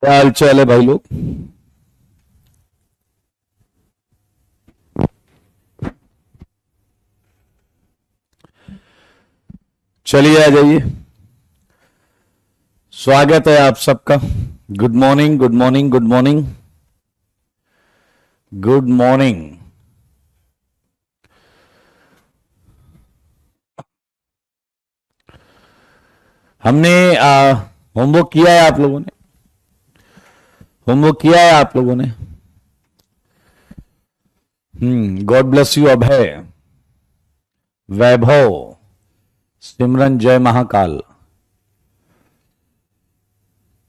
क्या हाल चाल है भाई लोग। चलिए आ जाइए। स्वागत है आप सबका। Good morning, good morning, good morning, good morning. हमने होमवर्क किया है आप लोगों ने? होमवर्क किया है आप लोगों ने? God bless you. Abhay, Vaibhav, Simran, जय महाकाल।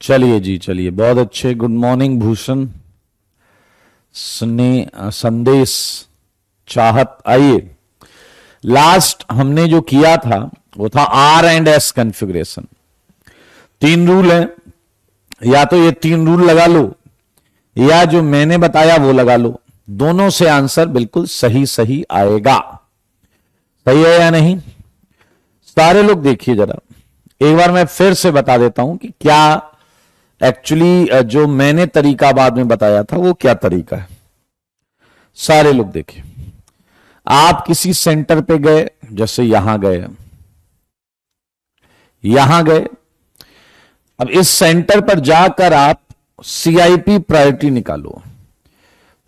चलिए जी, चलिए, बहुत अच्छे। गुड मॉर्निंग भूषण, संदेश, चाहत। आइए, लास्ट हमने जो किया था वो था R and S configuration. 3 rule हैं, या तो ये 3 रूल लगा लो या जो मैंने बताया वो लगा लो। दोनों से आंसर बिल्कुल सही सही आएगा। सही है या नहीं? सारे लोग देखिए जरा, एक बार मैं फिर से बता देता हूं कि क्या एक्चुअली जो मैंने तरीका बाद में बताया था वो क्या तरीका है। सारे लोग देखिए। आप किसी सेंटर पे गए, जैसे यहां गए, यहां गए। अब इस सेंटर पर जाकर आप सीआईपी प्रायोरिटी निकालो।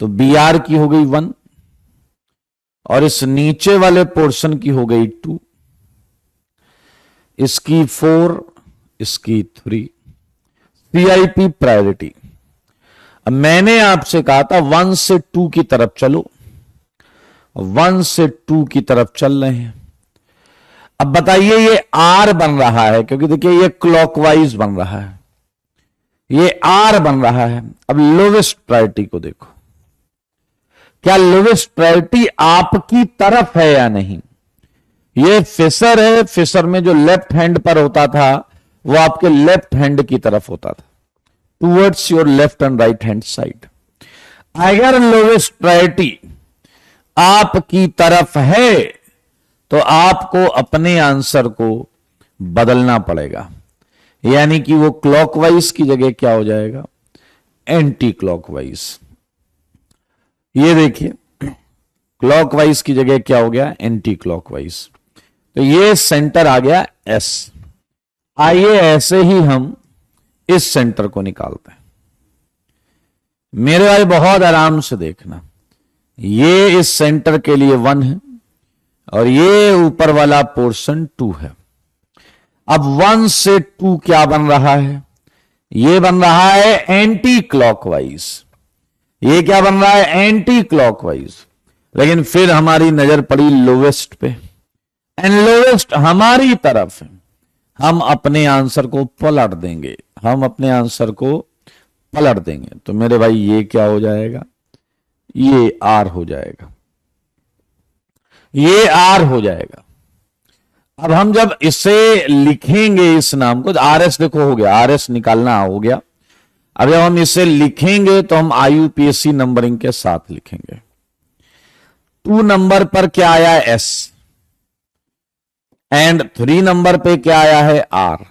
तो बीआर की हो गई 1 और इस नीचे वाले पोर्शन की हो गई 2, इसकी 4, इसकी 3। CIP priority. अब मैंने आपसे कहा था 1 से 2 की तरफ चलो, 1 से 2 की तरफ चल रहे हैं। अब बताइए ये आर बन रहा है, क्योंकि देखिए ये क्लॉकवाइज बन रहा है, ये आर बन रहा है। अब लोवेस्ट प्रायोरिटी को देखो, क्या लोवेस्ट प्रायोरिटी आपकी तरफ है या नहीं? ये फिशर है, फिशर में जो लेफ्ट हैंड पर होता था वो आपके लेफ्ट हैंड की तरफ होता था, towards your left and right hand side. अगर लोवेस्ट प्रायोरिटी आपकी तरफ है तो आपको अपने आंसर को बदलना पड़ेगा, यानी कि वो क्लॉकवाइज की जगह क्या हो जाएगा? Anti clockwise. ये देखिए, क्लॉकवाइज की जगह क्या हो गया? Anti clockwise. तो ये सेंटर आ गया एस। आइए ऐसे ही हम इस सेंटर को निकालते हैं। मेरे भाई बहुत आराम से देखना, ये इस सेंटर के लिए 1 है और ये ऊपर वाला पोर्शन 2 है। अब 1 से 2 क्या बन रहा है? ये बन रहा है एंटी क्लॉकवाइज। ये क्या बन रहा है? Anti clockwise. लेकिन फिर हमारी नजर पड़ी लोवेस्ट पे, एंड लोवेस्ट हमारी तरफ है। हम अपने आंसर को पलट देंगे, हम अपने आंसर को पलट देंगे। तो मेरे भाई ये क्या हो जाएगा? ये आर हो जाएगा, ये आर हो जाएगा। अब हम जब इसे लिखेंगे, इस नाम को, आर एस देखो हो गया, आर एस निकालना हो गया। अब जब हम इसे लिखेंगे तो हम आईयूपीएससी नंबरिंग के साथ लिखेंगे। 2 नंबर पर क्या आया है? एस। एंड 3 नंबर पे क्या आया है? आर।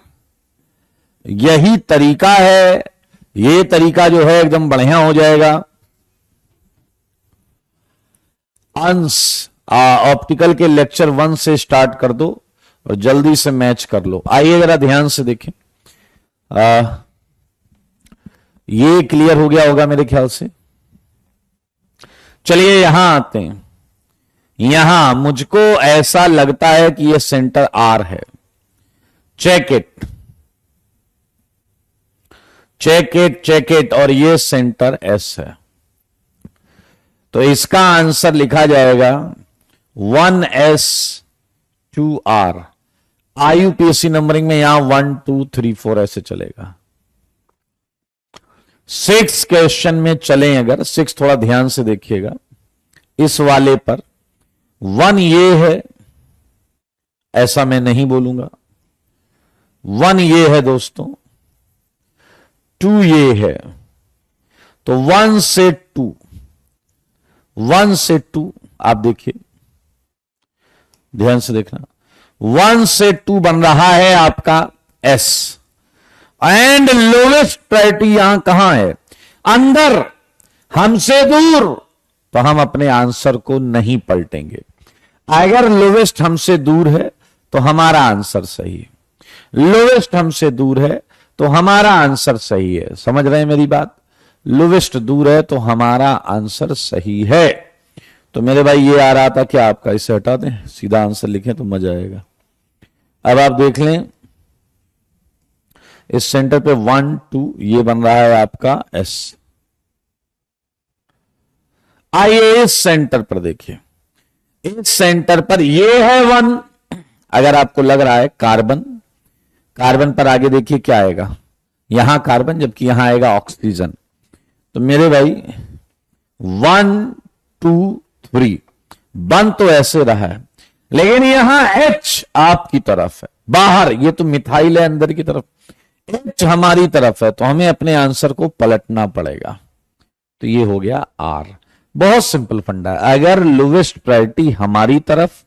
यही तरीका है, ये तरीका जो है एकदम बढ़िया हो जाएगा। अंश ऑप्टिकल के लेक्चर 1 से स्टार्ट कर दो और जल्दी से मैच कर लो। आइए जरा ध्यान से देखें। ये क्लियर हो गया होगा मेरे ख्याल से। चलिए यहां आते हैं। यहां मुझको ऐसा लगता है कि ये सेंटर आर है। Check it, check it, check it. और ये सेंटर एस है। तो इसका आंसर लिखा जाएगा 1S 2R। आईयूपीएससी नंबरिंग में यहां 1 2 3 4 ऐसे चलेगा। 6 क्वेश्चन में चलें अगर, 6 थोड़ा ध्यान से देखिएगा। इस वाले पर 1 ये है, ऐसा मैं नहीं बोलूंगा। 1 ये है दोस्तों, 2 ये है। तो 1 से 2, 1 से 2 आप देखिए, ध्यान से देखना। 1 से 2 बन रहा है आपका एस, एंड लोवेस्ट प्रायोरिटी यहां कहां है? अंदर, हमसे दूर, तो हम अपने आंसर को नहीं पलटेंगे। अगर लोवेस्ट हमसे दूर है तो हमारा आंसर सही है, लोवेस्ट हमसे दूर है तो हमारा आंसर सही है। समझ रहे हैं मेरी बात? लोवेस्ट दूर है तो हमारा आंसर सही है। तो मेरे भाई ये आ रहा था क्या आपका, इसे हटा दें, सीधा आंसर लिखें तो मजा आएगा। अब आप देख लें इस सेंटर पे 1 2 ये बन रहा है आपका एस। आइए इस सेंटर पर देखिए, इस सेंटर पर ये है 1। अगर आपको लग रहा है कार्बन, कार्बन पर आगे देखिए क्या आएगा, यहां कार्बन जबकि यहां आएगा ऑक्सीजन। तो मेरे भाई 1 2 3 बन तो ऐसे रहा है, लेकिन यहां H आपकी तरफ है, बाहर ये तो मिथाइल है अंदर की तरफ, H हमारी तरफ है, तो हमें अपने आंसर को पलटना पड़ेगा। तो ये हो गया R। बहुत सिंपल फंडा है, अगर लोवेस्ट प्रायोरिटी हमारी तरफ,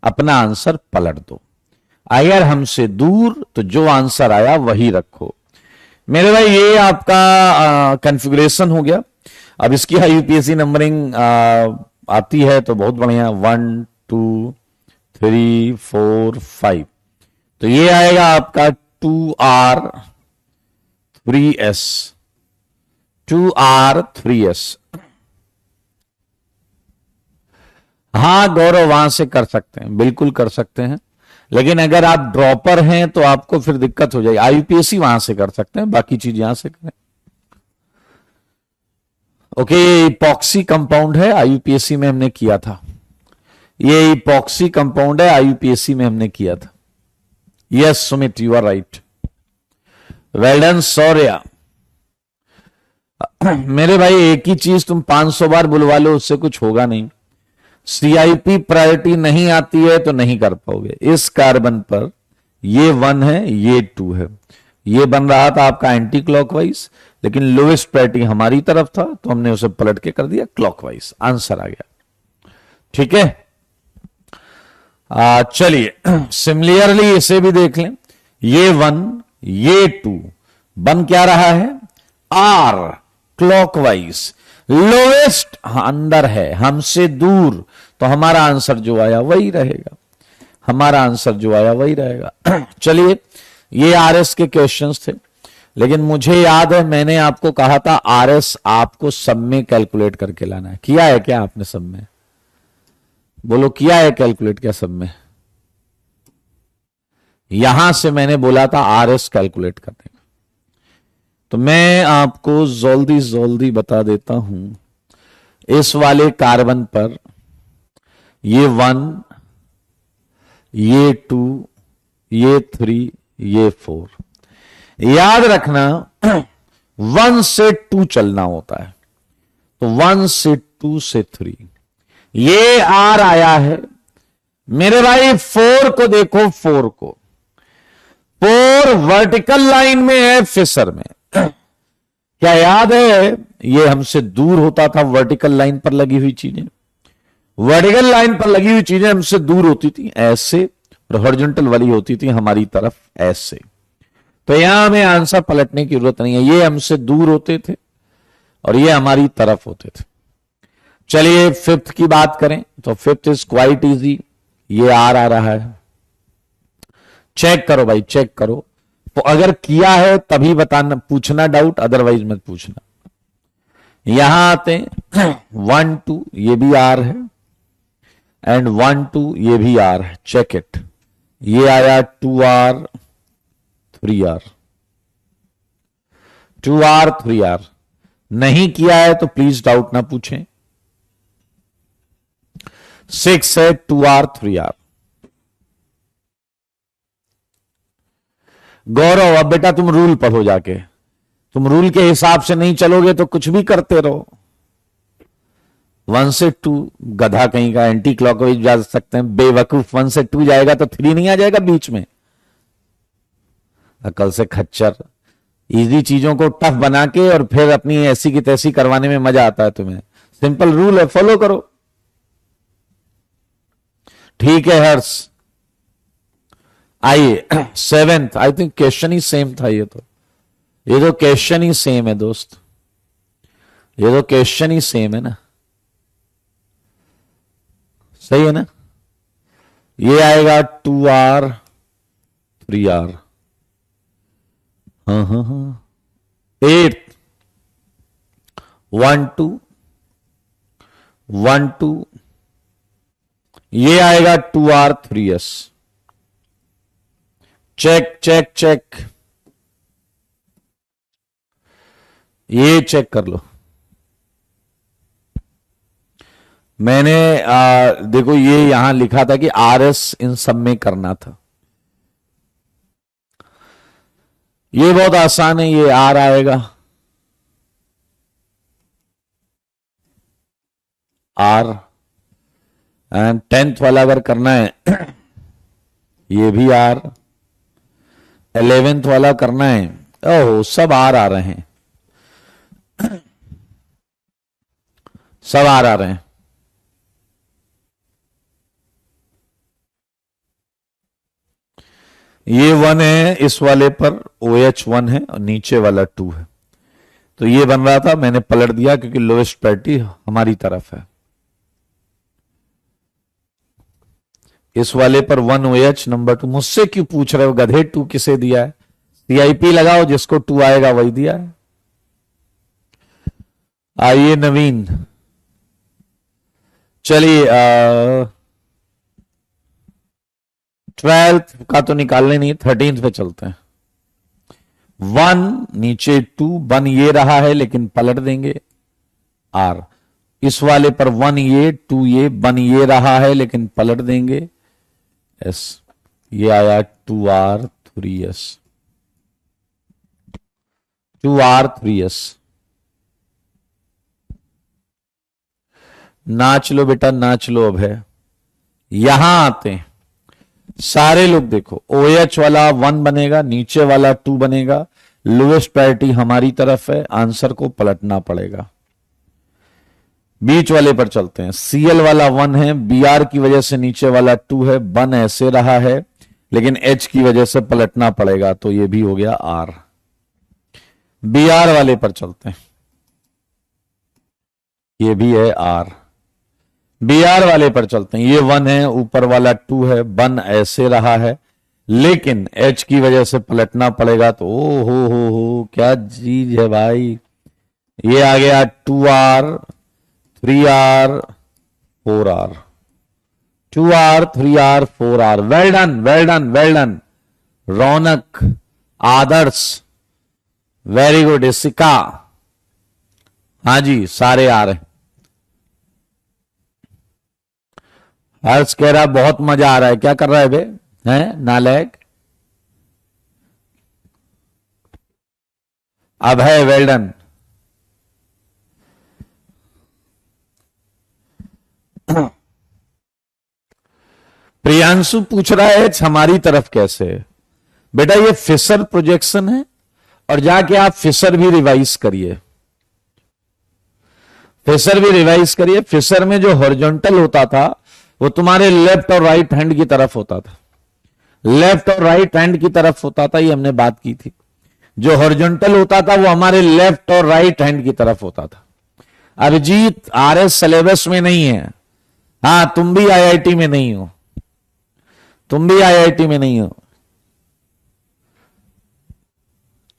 अपना आंसर पलट दो। अगर हमसे दूर तो जो आंसर आया वही रखो। मेरे भाई ये आपका कॉन्फ़िगरेशन हो गया। अब इसकी यूपीएससी नंबरिंग आती है तो बहुत बढ़िया, 1 2 3 4 5। तो ये आएगा आपका 2R 3S, 2R 3S। हाँ गौरव, वहां से कर सकते हैं, बिल्कुल कर सकते हैं, लेकिन अगर आप ड्रॉपर हैं तो आपको फिर दिक्कत हो जाएगी। आईयूपीएससी वहां से कर सकते हैं, बाकी चीज यहां से करें। ओके, ये इपॉक्सी कंपाउंड है, आईयूपीएससी में हमने किया था। ये इपॉक्सी कंपाउंड है, आईयूपीएससी में हमने किया था। Yes Sumit, you are right, well done Saurya. मेरे भाई एक ही चीज तुम 500 बार बुलवा लो, उससे कुछ होगा नहीं। सीआईपी प्रायोरिटी नहीं आती है तो नहीं कर पाओगे। इस कार्बन पर ये 1 है, ये 2 है, ये बन रहा था आपका एंटी क्लॉकवाइज, लेकिन लोवेस्ट प्रायोरिटी हमारी तरफ था तो हमने उसे पलट के कर दिया क्लॉकवाइज, आंसर आ गया। ठीक है, चलिए सिमिलरली इसे भी देख लें। ये 1 ये 2 बन क्या रहा है? Are clockwise. लोवेस्ट अंदर है, हमसे दूर, तो हमारा आंसर जो आया वही रहेगा, हमारा आंसर जो आया वही रहेगा। चलिए, ये आरएस के क्वेश्चंस थे, लेकिन मुझे याद है मैंने आपको कहा था आरएस आपको सब में कैलकुलेट करके लाना है। किया है क्या आपने सब में? बोलो किया है कैलकुलेट क्या सब में? यहां से मैंने बोला था आरएस कैलकुलेट करने का। तो मैं आपको जल्दी जल्दी बता देता हूं। इस वाले कार्बन पर ये 1 ये 2 ये 3 ये 4, याद रखना 1 से 2 चलना होता है, तो 1 से 2 से 3 ये आर आया है। मेरे भाई 4 को देखो, 4 को, 4 वर्टिकल लाइन में है फिशर में। क्या याद है? ये हमसे दूर होता था, वर्टिकल लाइन पर लगी हुई चीजें, वर्टिकल लाइन पर लगी हुई चीजें हमसे दूर होती थी ऐसे, और हॉरिजॉन्टल वाली होती थी हमारी तरफ ऐसे। तो यहां हमें आंसर पलटने की जरूरत नहीं है, ये हमसे दूर होते थे और ये हमारी तरफ होते थे। चलिए फिफ्थ की बात करें तो फिफ्थ इज क्वाइट इजी, ये आर आ रहा है। चेक करो भाई, चेक करो, तो अगर किया है तभी बताना, पूछना डाउट, अदरवाइज मत पूछना। यहां आते 1 2 ये भी आर है, एंड 1 2 ये भी आर है, चेक इट। ये आया 2R 3R, 2R 3R। नहीं किया है तो प्लीज डाउट ना पूछें। 6 है 2R 3R। गौरव अब बेटा तुम रूल पढ़ो जाके, तुम रूल के हिसाब से नहीं चलोगे तो कुछ भी करते रहो। 1 से 2 गधा कहीं का, एंटी क्लॉकवाइज जा सकते हैं बेवकूफ। 1 से 2 जाएगा तो 3 नहीं आ जाएगा बीच में? अकल से खच्चर। इजी चीजों को टफ बना के और फिर अपनी ऐसी की तैसी करवाने में मजा आता है तुम्हें। सिंपल रूल है, फॉलो करो। ठीक है हर्ष, आइए 7th, I think question he same था ये तो। ये तो क्वेश्चन ही सेम है दोस्त, ये तो क्वेश्चन ही सेम है ना, सही है ना। ये आएगा 2R 3R, हाँ हाँ हाँ, 8 1 2 1 2, ये आएगा 2R 3S। Check check check, ये चेक कर लो। मैंने देखो ये यहां लिखा था कि RS इन सब में करना था। ये बहुत आसान है, ये R आएगा, R, एंड 10th वाला अगर करना है ये भी R, 11th वाला करना है, ओहो सब R आ रहे हैं, सब R आ रहे हैं। ये 1 है, इस वाले पर OH 1 है और नीचे वाला 2 है, तो ये बन रहा था, मैंने पलट दिया क्योंकि लोएस्ट प्रायोरिटी हमारी तरफ है। इस वाले पर 1 OH नंबर 2, मुझसे क्यों पूछ रहे हो गधे, 2 किसे दिया है? CIP लगाओ, जिसको 2 आएगा वही दिया है। आइए नवीन, चलिए 12th का तो निकालने नहीं, 13th पे चलते हैं। 1 नीचे 2, 1 ये रहा है लेकिन पलट देंगे R, इस वाले पर 1 ये 2 ये, 1 ये रहा है लेकिन पलट देंगे S, ये आया 2R 3S, 2R 3S। नाच लो बेटा नाच लो, अब है यहां आते हैं सारे लोग। देखो OH वाला 1 बनेगा, नीचे वाला 2 बनेगा, लोएस्ट प्रायोरिटी हमारी तरफ है, आंसर को पलटना पड़ेगा। बीच वाले पर चलते हैं, Cl वाला 1 है, Br की वजह से नीचे वाला 2 है, 1 ऐसे रहा है लेकिन H की वजह से पलटना पड़ेगा, तो ये भी हो गया R। Br वाले पर चलते हैं, ये भी है R। Br वाले पर चलते हैं, ये 1 है, ऊपर वाला 2 है, 1 ऐसे रहा है लेकिन H की वजह से पलटना पड़ेगा, तो ओ हो क्या चीज है भाई। ये आ गया 2R 3R 4R, 2R 3R 4R। Well done well done well done. Raunak, Adarsh, very good. Isika, हाँ जी सारे आ रहे हैं। हर्ष कह रहा बहुत मजा आ रहा है, क्या कर रहा है बे, हैं नालायक। अब है, वेल डन। प्रियांशु पूछ रहा है हमारी तरफ कैसे है। बेटा ये फिशर प्रोजेक्शन है, और जाके आप फिशर भी रिवाइज करिए, फिशर भी रिवाइज करिए। फिशर में जो हॉरिजॉन्टल होता था वो तुम्हारे लेफ्ट और राइट हैंड की तरफ होता था, लेफ्ट और राइट हैंड की तरफ होता था, ये हमने बात की थी। जो हॉरिजॉन्टल होता था वो हमारे लेफ्ट और राइट हैंड की तरफ होता था। अभिजीत RS सिलेबस में नहीं है, हाँ तुम भी IIT में नहीं हो, तुम भी IIT में नहीं हो।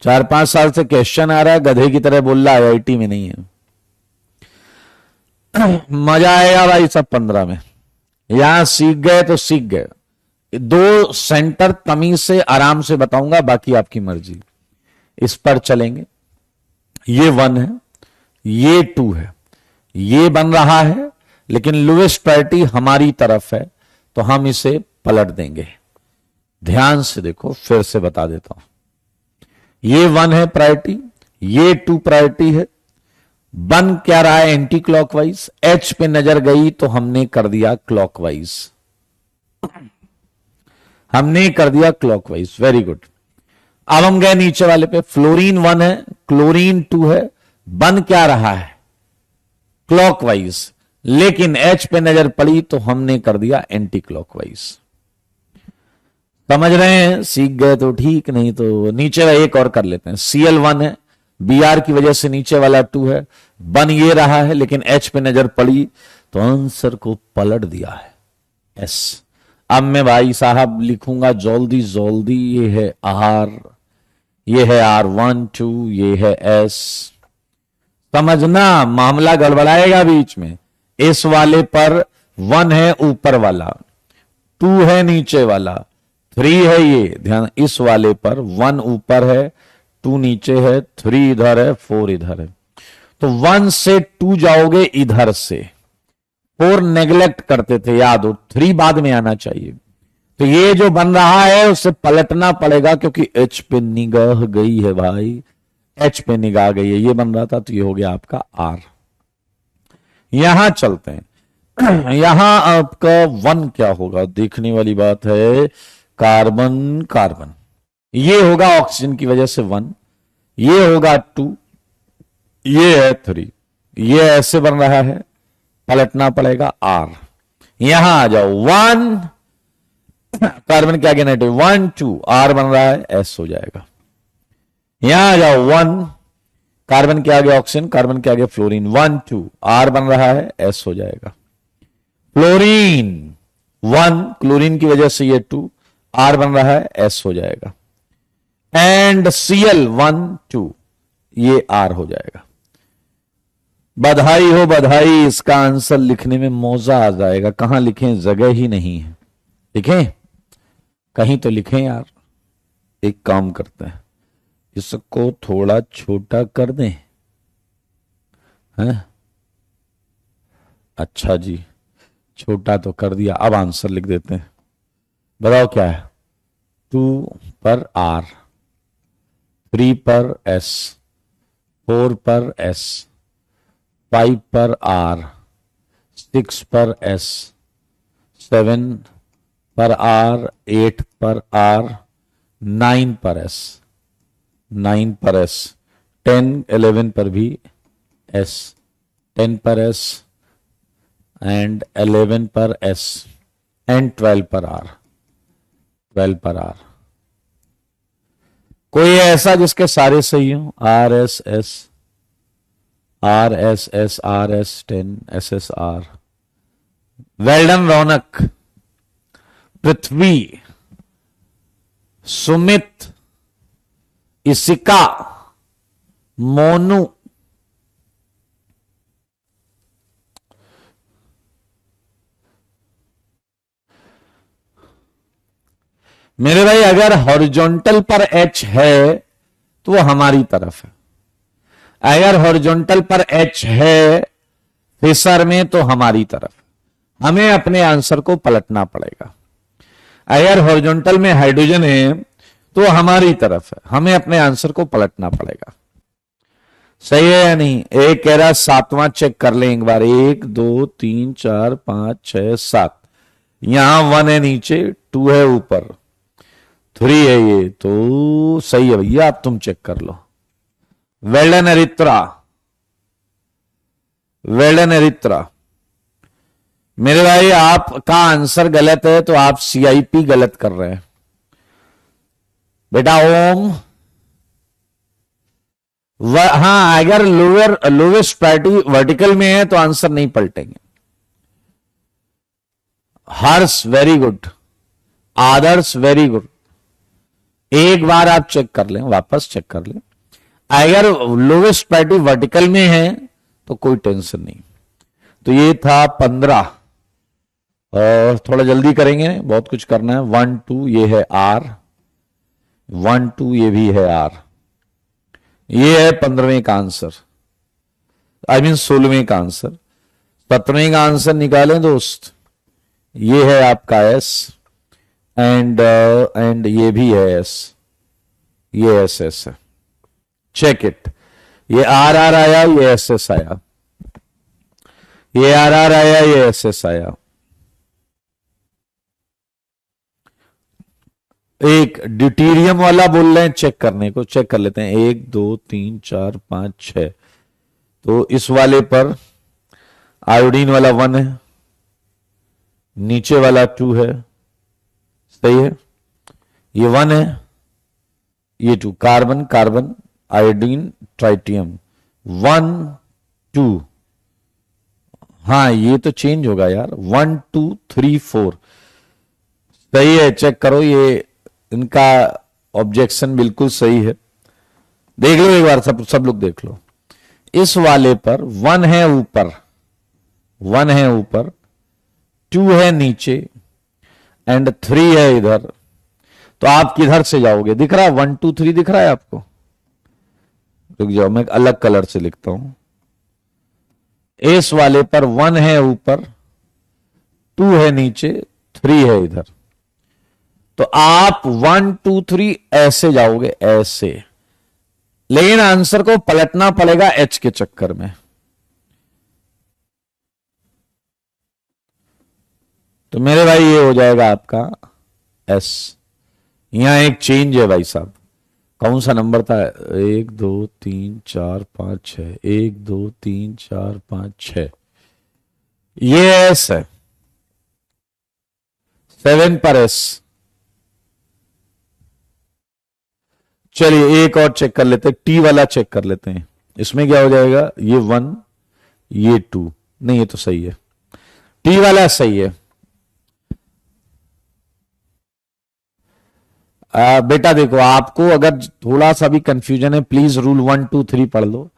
4-5 साल से क्वेश्चन आ रहा है, गधे की तरह बोल रहा IIT में नहीं है। मजा आएगा भाई सब 15 में, यहां सीख गए तो सीख गए। 2 सेंटर तमीज से आराम से बताऊंगा, बाकी आपकी मर्जी। इस पर चलेंगे, ये 1 है, ये 2 है, ये बन रहा है लेकिन लोएस्ट प्रायोरिटी हमारी तरफ है, तो हम इसे पलट देंगे। ध्यान से देखो, फिर से बता देता हूं। ये 1 है प्रायोरिटी, ये 2 प्रायोरिटी है। बन क्या रहा है एंटी क्लॉकवाइज, H पे नजर गई तो हमने कर दिया क्लॉकवाइज, हमने कर दिया क्लॉकवाइज। Very good. अब हम गए नीचे वाले पे, फ्लोरीन 1 है, क्लोरीन 2 है, बन क्या रहा है क्लॉकवाइज, लेकिन H पे नजर पड़ी तो हमने कर दिया एंटी क्लॉकवाइज। समझ रहे हैं? सीख गए तो ठीक, नहीं तो नीचे वाला एक और कर लेते हैं। Cl1 है, Br की वजह से नीचे वाला 2 है, बन ये रहा है, लेकिन H पे नजर पड़ी तो आंसर को पलट दिया है S। अब मैं भाई साहब लिखूंगा जल्दी जल्दी, ये है R, ये है R1 2, ये है S। समझना, मामला गड़बड़ाएगा बीच में। इस वाले पर 1 है ऊपर वाला, 2 है नीचे वाला, 3 है ये, ध्यान, इस वाले पर 1 ऊपर है, 2 नीचे है, 3 इधर है, 4 इधर है। तो 1 से 2 जाओगे इधर से, 4 नेग्लेक्ट करते थे, याद हो, 3 बाद में आना चाहिए। तो ये जो बन रहा है उसे पलटना पड़ेगा, क्योंकि H पे निगाह गई है भाई, H पे निगाह गई है, ये बन रहा था, तो ये हो गया आपका R। यहां चलते हैं, यहां आपका 1 क्या होगा, देखने वाली बात है। कार्बन कार्बन, ये होगा ऑक्सीजन की वजह से 1, ये होगा 2, ये है 3, ये ऐसे बन रहा है, पलटना पड़ेगा R। यहां आ जाओ 1, कार्बन के आगे नेगेटिव 1 2, R बन रहा है, S हो जाएगा। यहां आ जाओ 1, कार्बन के आगे ऑक्सीजन, कार्बन के आगे फ्लोरीन, 1 2, R बन रहा है, S हो जाएगा। फ्लोरीन 1, क्लोरीन की वजह से ये 2, R बन रहा है, S हो जाएगा। एंड Cl 1 2, ये R हो जाएगा। बधाई हो बधाई, इसका आंसर लिखने में मौजा आ जाएगा। कहां लिखें, जगह ही नहीं है। लिखें कहीं तो लिखें यार। एक काम करते हैं, इसको थोड़ा छोटा कर दें, हैं? अच्छा जी, छोटा तो कर दिया, अब आंसर लिख देते हैं। बताओ क्या है, 2 पर R, 3 पर S, 4 पर S, 5 पर R, 6 पर S, 7 पर R, 8 पर R, 9 पर S, 9 पर S, 10 11 पर भी S, 10 पर S एंड 11 पर S एंड 12 पर R, 12 पर R। कोई ऐसा जिसके सारे सही हो, R S S, R S S, R S 10, S S R। Well done Raunak, Prithvi, Sumit, Isika, Monu, मेरे भाई अगर हॉरिजॉन्टल पर H है तो वो हमारी तरफ है, अगर हॉरिजॉन्टल पर H है फिसर में तो हमारी तरफ। हमें अपने आंसर को पलटना पड़ेगा। अगर हॉरिजॉन्टल में हाइड्रोजन है तो हमारी तरफ है, हमें अपने आंसर को पलटना पड़ेगा। सही है या नहीं? एक कह रहा 7वां चेक कर लें एक बार, 1 2 3 4 5 6 7, यहां 1 है नीचे, 2 है ऊपर, 3 है ये, तो सही है भैया, आप तुम चेक कर लो। Well done एरित्रा, well done एरित्रा। मेरे भाई आपका आंसर गलत है तो आप CIP गलत कर रहे हैं बेटा। ओम हां, अगर लोवेस्ट प्रायोरिटी वर्टिकल में है तो आंसर नहीं पलटेंगे। हर्ष वेरी गुड, आदर्श वेरी गुड। एक बार आप चेक कर लें, वापस चेक कर लें। अगर लोवेस्ट प्रायोरिटी वर्टिकल में है तो कोई टेंशन नहीं। तो ये था 15, और थोड़ा जल्दी करेंगे, बहुत कुछ करना है। 1 2, ये है R, 1 2, ये भी है R। ये है 15वें का आंसर, आई मीन 16वें का आंसर। 17वें का आंसर निकालें दोस्त, ये है आपका S एंड ये भी है S, ये SS है। चेक इट, ये RR आया, ये SS आया, ये RR आया, ये SS आया। एक ड्यूटीरियम वाला बोल रहे हैं चेक करने को, चेक कर लेते हैं। 1 2 3 4 5 6, तो इस वाले पर आयोडीन वाला 1 है, नीचे वाला 2 है, सही है। ये 1 है, ये 2, कार्बन कार्बन आयोडीन ट्राइटियम 1 2। हाँ ये तो चेंज होगा यार, 1 2 3 4 सही है, चेक करो ये इनका ऑब्जेक्शन बिल्कुल सही है। देख लो एक बार, सब लोग देख लो। इस वाले पर 1 है ऊपर, 1 है ऊपर, 2 है नीचे एंड 3 है इधर, तो आप किधर से जाओगे? दिख रहा है 1 2 3 दिख रहा है आपको? रुक जाओ मैं अलग कलर से लिखता हूं। इस वाले पर 1 है ऊपर, 2 है नीचे, 3 है इधर, तो आप 1 2 3 ऐसे जाओगे, ऐसे। लेकिन आंसर को पलटना पड़ेगा एच के चक्कर में। तो मेरे भाई ये हो जाएगा आपका एस। यहां एक चेंज है भाई साहब, कौन सा नंबर था? 1 2 3 4 5 6, 1 2 3 4 5 6, ये एस है, 7 पर एस। चलिए एक और चेक कर लेते हैं, टी वाला चेक कर लेते हैं। इसमें क्या हो जाएगा? ये 1 ये 2, नहीं ये तो सही है, टी वाला सही है। बेटा देखो, आपको अगर थोड़ा सा भी कंफ्यूजन है प्लीज रूल 1 2 3 पढ़ लो।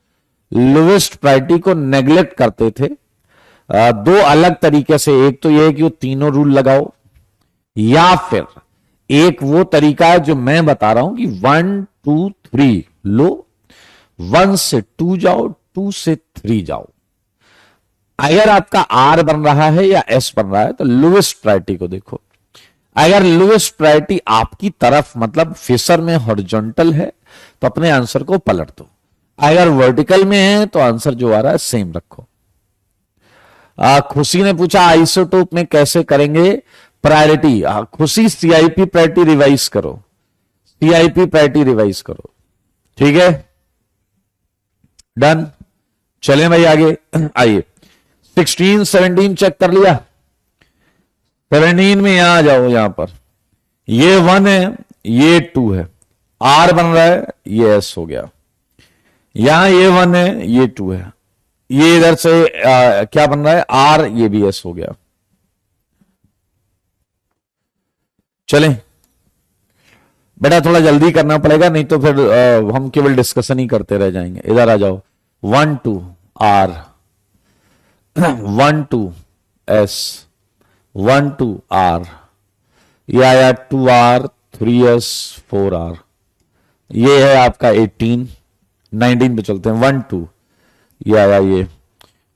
लोवेस्ट प्रायोरिटी को नेग्लेक्ट करते थे दो अलग तरीके से। एक तो यह है कि वो तीनों रूल लगाओ, या फिर एक वो तरीका है जो मैं बता रहा हूं कि 1 2 3 लो, 1 से 2 जाओ, 2 से 3 जाओ। अगर आपका आर बन रहा है या एस बन रहा है तो लोवेस्ट प्रायोरिटी को देखो। अगर लोवेस्ट प्रायोरिटी आपकी तरफ मतलब फिशर में हॉरिजॉन्टल है तो अपने आंसर को पलट दो, अगर वर्टिकल में है तो आंसर जो आ रहा है सेम रखो। खुशी ने पूछा आइसोटोप में कैसे करेंगे प्रायोरिटी? खुशी सीआईपी प्रायोरिटी रिवाइज करो, सीआईपी प्रायोरिटी रिवाइज करो, ठीक है, डन। चलें भाई आगे आइए। 16 17 चेक कर लिया। 17 में यहां आ जाओ, यहां पर ये 1 है ये 2 है, आर बन रहा है, ये एस हो गया। यहां ये 1 है ये 2 है, ये इधर से क्या बन रहा है? आर, ये भी एस हो गया। चलें बेटा थोड़ा जल्दी करना पड़ेगा, नहीं तो फिर हम केवल डिस्कशन ही करते रह जाएंगे। इधर आ जाओ, 1 2 आर, 1 2 एस, 1 2 आर, ये आया 2 आर 3 एस 4 आर, ये है आपका 18 19 पे चलते हैं। 1 2 ये आया, ये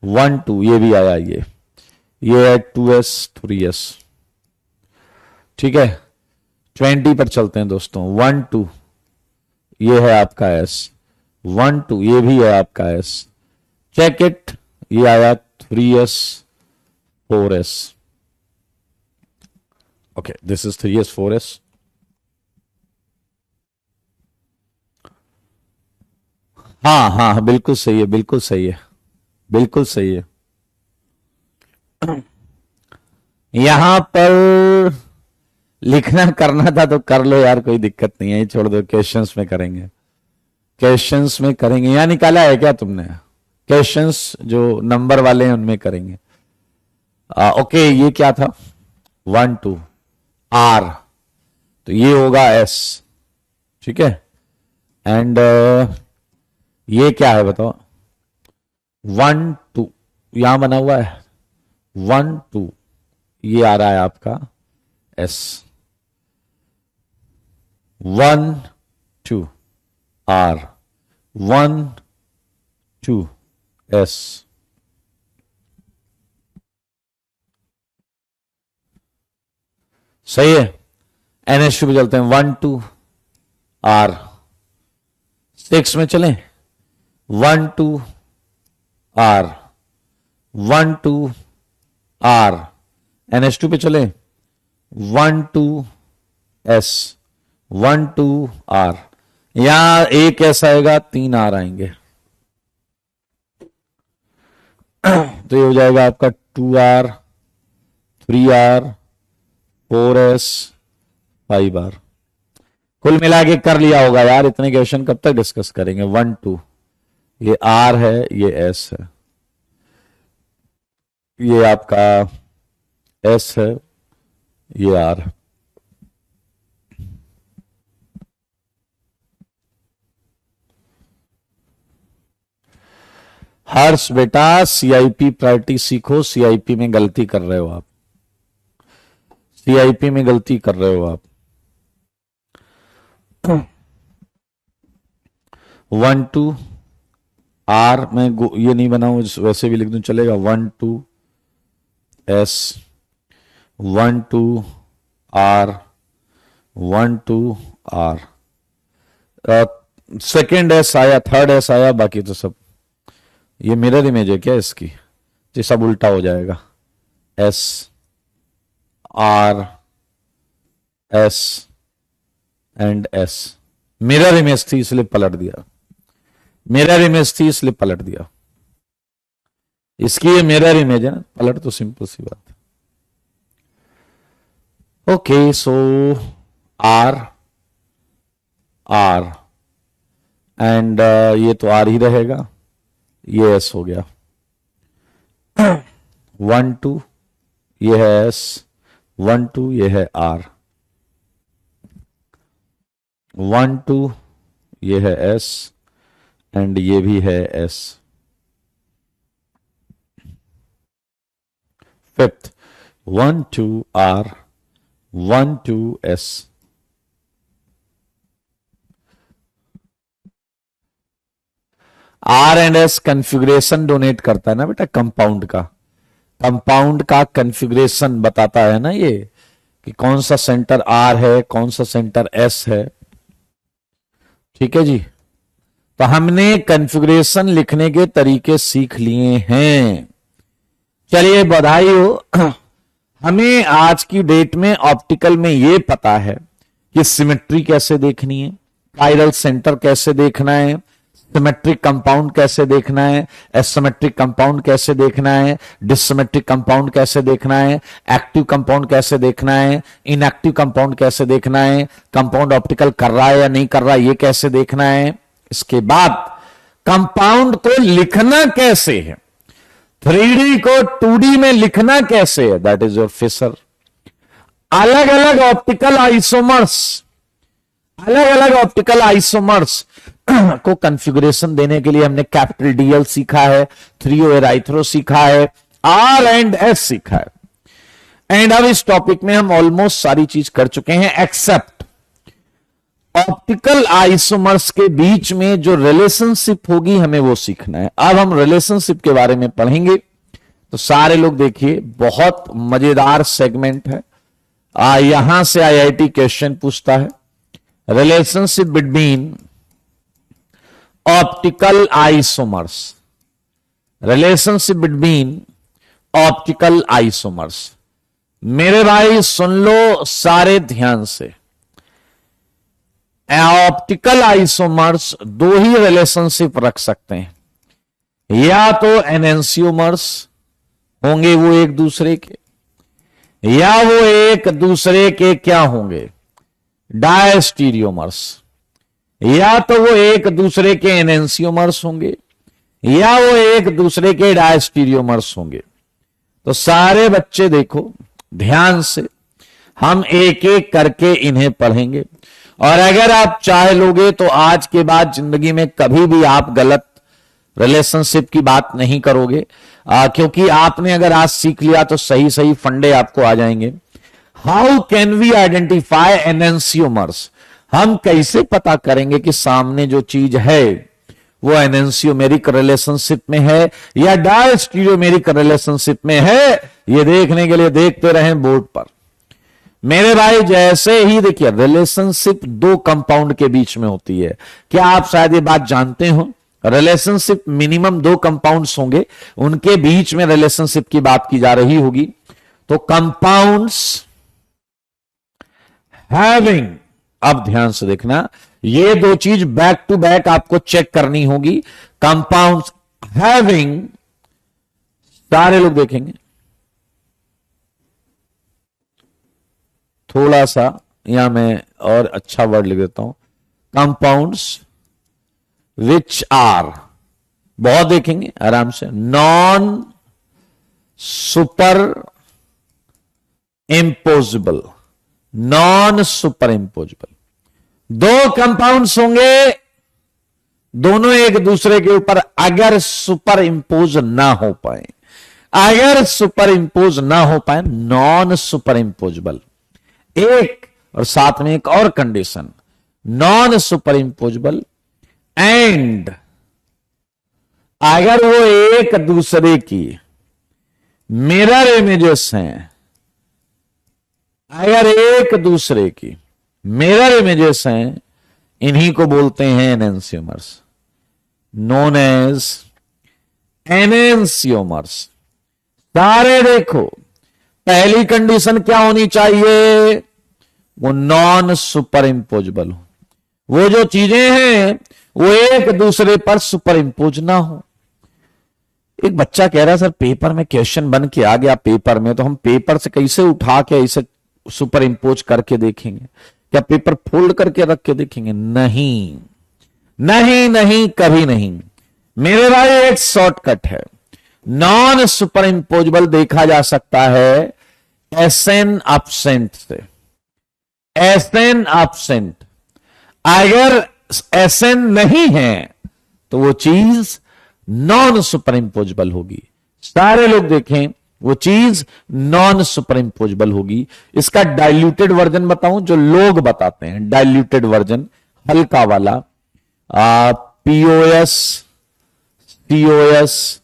1 2 ये भी आया, ये है 2 एस 3 एस, ठीक है। 20 पर चलते हैं दोस्तों। 1 2 ये है आपका एस, 1 2 ये भी है आपका एस, चेक इट, ये आया 3 S 4 S. Okay this is 3 S 4 S. हाँ हाँ हाँ बिल्कुल सही है, बिल्कुल सही है, बिल्कुल सही है। यहां पर लिखना करना था तो कर लो यार, कोई दिक्कत नहीं है, छोड़ दो, क्वेश्चंस में करेंगे, क्वेश्चंस में करेंगे। यहां निकाला है क्या तुमने? क्वेश्चंस जो नंबर वाले हैं उनमें करेंगे। ओके ये क्या था? 1 2 आर, तो ये होगा एस, ठीक है। एंड ये क्या है बताओ? 1 2 यहां बना हुआ है, 1 2 ये आ रहा है आपका एस, 1 2 आर, 1 2 एस। सही है। NH2 पे चलते हैं, 1 2 आर, 6 में चलें, 1 2 आर, 1 2 आर, NH2 पे चलें, 1 2 एस, 1 2 आर, यहां एक एस आएगा, 3 आर आएंगे, तो ये हो जाएगा आपका 2 आर 3 आर 4 एस 5 आर। कुल मिला के कर लिया होगा यार, इतने क्वेश्चन कब तक डिस्कस करेंगे। 1 2, ये आर है, ये एस है, ये आपका एस है, ये आर है। हर्ष बेटा सीआईपी प्रायोरिटी सीखो, सीआईपी में गलती कर रहे हो आप, सीआईपी में गलती कर रहे हो आप। 1 2 आर में ये नहीं बनाऊं, वैसे भी लिख दूं चलेगा। 1 2 S, 1 2 R, 1 2 R, second S आया, थर्ड एस आया, बाकी तो सब ये मिरर इमेज है क्या इसकी, ये सब उल्टा हो जाएगा। S R S and S, mirror image थी इसलिए पलट दिया, मिरर इमेज थी इसलिए पलट दिया। इसकी ये मिरर इमेज है ना, पलट तो सिंपल सी बात है। Okay so R R and ये तो आर ही रहेगा, ये एस हो गया। 1 2 ये है एस, 1 2 ये है आर, 1 2 ये है एस एंड ये भी है S. Fifth 1 2 R, 1 2 S. R and S configuration donate करता है ना बेटा, कंपाउंड का, कंपाउंड का कन्फिग्रेशन बताता है ना ये, कि कौन सा सेंटर आर है, कौन सा सेंटर एस है। ठीक है जी, तो हमने कन्फिग्रेशन लिखने के तरीके सीख लिए हैं। चलिए बधाई हो, हमें आज की डेट में ऑप्टिकल में ये पता है कि सिमेट्री कैसे देखनी है, कायरल सेंटर कैसे देखना है, सिमेट्रिक कंपाउंड कैसे देखना है, एसिमेट्रिक कंपाउंड कैसे देखना है, डिससिमेट्रिक कंपाउंड कैसे देखना है, एक्टिव कंपाउंड कैसे देखना है, इनएक्टिव कंपाउंड कैसे देखना है, कंपाउंड ऑप्टिकल कर रहा है या नहीं कर रहा है ये कैसे देखना है। इसके बाद कंपाउंड को लिखना कैसे है, 3D को 2D में लिखना कैसे है, दैट इज योर फिशर। अलग अलग ऑप्टिकल आइसोमर्स, अलग अलग ऑप्टिकल आइसोमर्स को कॉन्फ़िगरेशन देने के लिए हमने कैपिटल डीएल सीखा है, 3O एराइथ्रो सीखा है, आर एंड एस सीखा है। एंड अब इस टॉपिक में हम ऑलमोस्ट सारी चीज कर चुके हैं एक्सेप्ट ऑप्टिकल आइसोमर्स के बीच में जो रिलेशनशिप होगी हमें वो सीखना है। अब हम रिलेशनशिप के बारे में पढ़ेंगे, तो सारे लोग देखिए, बहुत मजेदार सेगमेंट है। यहां से आईआईटी क्वेश्चन पूछता है, relationship between optical isomers, relationship between optical isomers. मेरे भाई सुन लो सारे ध्यान से, ऑप्टिकल आइसोमर्स दो ही रिलेशनशिप रख सकते हैं, या तो एनेंसियोमर्स होंगे वो एक दूसरे के, या वो एक दूसरे के क्या होंगे, डायस्टीरियोमर्स, या तो वो एक दूसरे के एनेंसियोमर्स होंगे, या वो एक दूसरे के डायस्टीरियोमर्स होंगे। तो सारे बच्चे देखो ध्यान से, हम एक एक करके इन्हें पढ़ेंगे, और अगर आप चाह लोगे तो आज के बाद जिंदगी में कभी भी आप गलत रिलेशनशिप की बात नहीं करोगे, क्योंकि आपने अगर आज सीख लिया तो सही सही फंडे आपको आ जाएंगे। हाउ कैन वी आइडेंटिफाई एनेंसियोमर्स, हम कैसे पता करेंगे कि सामने जो चीज है वो एनेंसियोमेरिक रिलेशनशिप में है या डायस्टीरियोमेरिक रिलेशनशिप में है, ये देखने के लिए देखते रहें बोर्ड पर। मेरे भाई जैसे ही देखिए रिलेशनशिप दो कंपाउंड के बीच में होती है, क्या आप शायद ये बात जानते हो, रिलेशनशिप मिनिमम दो कंपाउंड्स होंगे, उनके बीच में रिलेशनशिप की बात की जा रही होगी। तो कंपाउंड्स हैविंग, अब ध्यान से देखना, ये दो चीज बैक टू बैक आपको चेक करनी होगी। कंपाउंड्स हैविंग, सारे लोग देखेंगे, थोड़ा सा या मैं और अच्छा वर्ड लिख देता हूं, कंपाउंड्स विच आर, बहुत देखेंगे आराम से, non super imposable, non super imposable. दो कंपाउंड्स होंगे, दोनों एक दूसरे के ऊपर अगर सुपर इंपोज ना हो पाए, अगर सुपर इंपोज ना हो पाए, नॉन सुपर इंपोजेबल। एक और साथ में एक और condition, non superimposable and अगर वो एक दूसरे की मिरर इमेजेस हैं, अगर एक दूसरे की मिरर इमेजेस हैं, इन्हीं को बोलते हैं एनेंसियोमर्स, नोन एज एनेंसियोमर्स। सारे देखो, पहली कंडीशन क्या होनी चाहिए, वो नॉन सुपर इंपोजेबल हो, वो जो चीजें हैं वो एक दूसरे पर सुपर इंपोज ना हो। एक बच्चा कह रहा है सर पेपर में क्वेश्चन बन के आ गया पेपर में, तो हम पेपर से कैसे उठा के इसे सुपर इंपोज करके देखेंगे, क्या पेपर फोल्ड करके रख के देखेंगे? नहीं नहीं नहीं, कभी नहीं। मेरे भाई एक शॉर्टकट है, नॉन सुपर इंपोजेबल देखा जा सकता है एसएन एब्सेंट से, एसएन एब्सेंट। अगर एसएन नहीं है तो वो चीज नॉन सुपर इंपोजेबल होगी। सारे लोग देखें, वो चीज नॉन सुपर इंपोजेबल होगी। इसका डाइल्यूटेड वर्जन बताऊं, जो लोग बताते हैं डाइल्यूटेड वर्जन, हल्का वाला, पीओएस सीओएस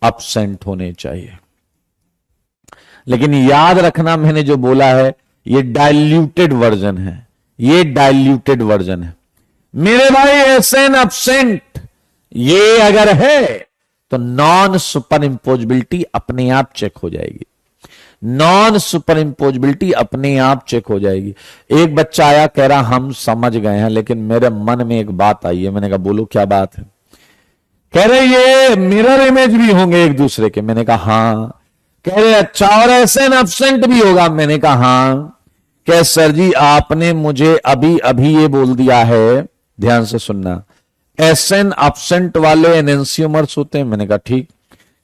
एब्सेंट होने चाहिए। लेकिन याद रखना, मैंने जो बोला है ये डाइल्यूटेड वर्जन है, ये डाइल्यूटेड वर्जन है मेरे भाई। एसएन एब्सेंट ये अगर है तो नॉन सुपर इंपोजिबिलिटी अपने आप चेक हो जाएगी, नॉन सुपर इंपोजिबिलिटी अपने आप चेक हो जाएगी। एक बच्चा आया कह रहा हम समझ गए हैं, लेकिन मेरे मन में एक बात आई है। मैंने कहा बोलो क्या बात है? कह रहे ये मिरर इमेज भी होंगे एक दूसरे के। मैंने कहा हां। कह रहे अच्छा, और एसएन एब्सेंट भी होगा? मैंने कहा हां। कह सर जी आपने मुझे अभी अभी ये बोल दिया है, ध्यान से सुनना, एसएन एब्सेंट वाले एनेंसियोमर्स होते हैं। मैंने कहा ठीक।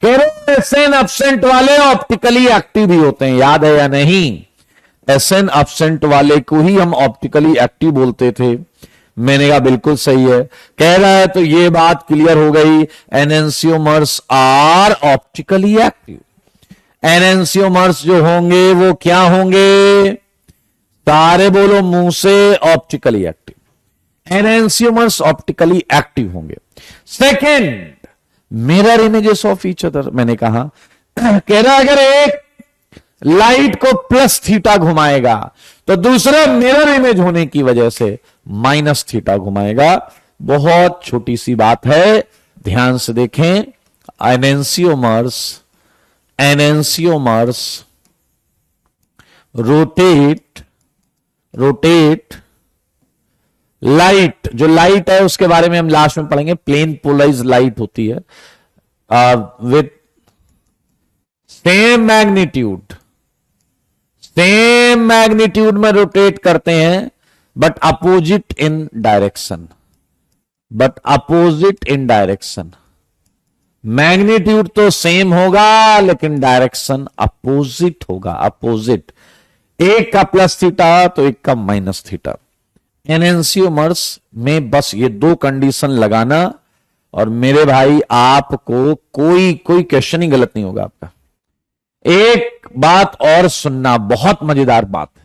कह रहे एसएन एब्सेंट वाले ऑप्टिकली एक्टिव भी होते हैं, याद है या नहीं? एसएन एब्सेंट वाले को ही हम ऑप्टिकली एक्टिव बोलते थे। मैंने कहा बिल्कुल सही है। कह रहा है तो ये बात क्लियर हो गई, एनेंसियोमर्स आर ऑप्टिकली एक्टिव। एनेंसियोमर्स जो होंगे वो क्या होंगे? सारे बोलो मुंह से, ऑप्टिकली एक्टिव। एनेंसियोमर्स ऑप्टिकली एक्टिव होंगे। Second, mirror images of each other. मैंने कहा, कह रहा अगर एक लाइट को प्लस थीटा घुमाएगा तो दूसरा मिरर इमेज होने की वजह से माइनस थीटा घुमाएगा। बहुत छोटी सी बात है, ध्यान से देखें। एनेंसियोमर्स रोटेट लाइट, जो लाइट है उसके बारे में हम लास्ट में पढ़ेंगे। प्लेन पोलराइज लाइट होती है विथ सेम मैग्नीट्यूड में रोटेट करते हैं, but opposite in direction. Magnitude तो सेम होगा लेकिन डायरेक्शन अपोजिट होगा, अपोजिट। एक का प्लस थीटा तो एक का माइनस थीटा। एनेंसियोमर्स में बस ये दो कंडीशन लगाना, और मेरे भाई आपको कोई क्वेश्चन ही गलत नहीं होगा आपका। एक बात और सुनना, बहुत मजेदार बात है।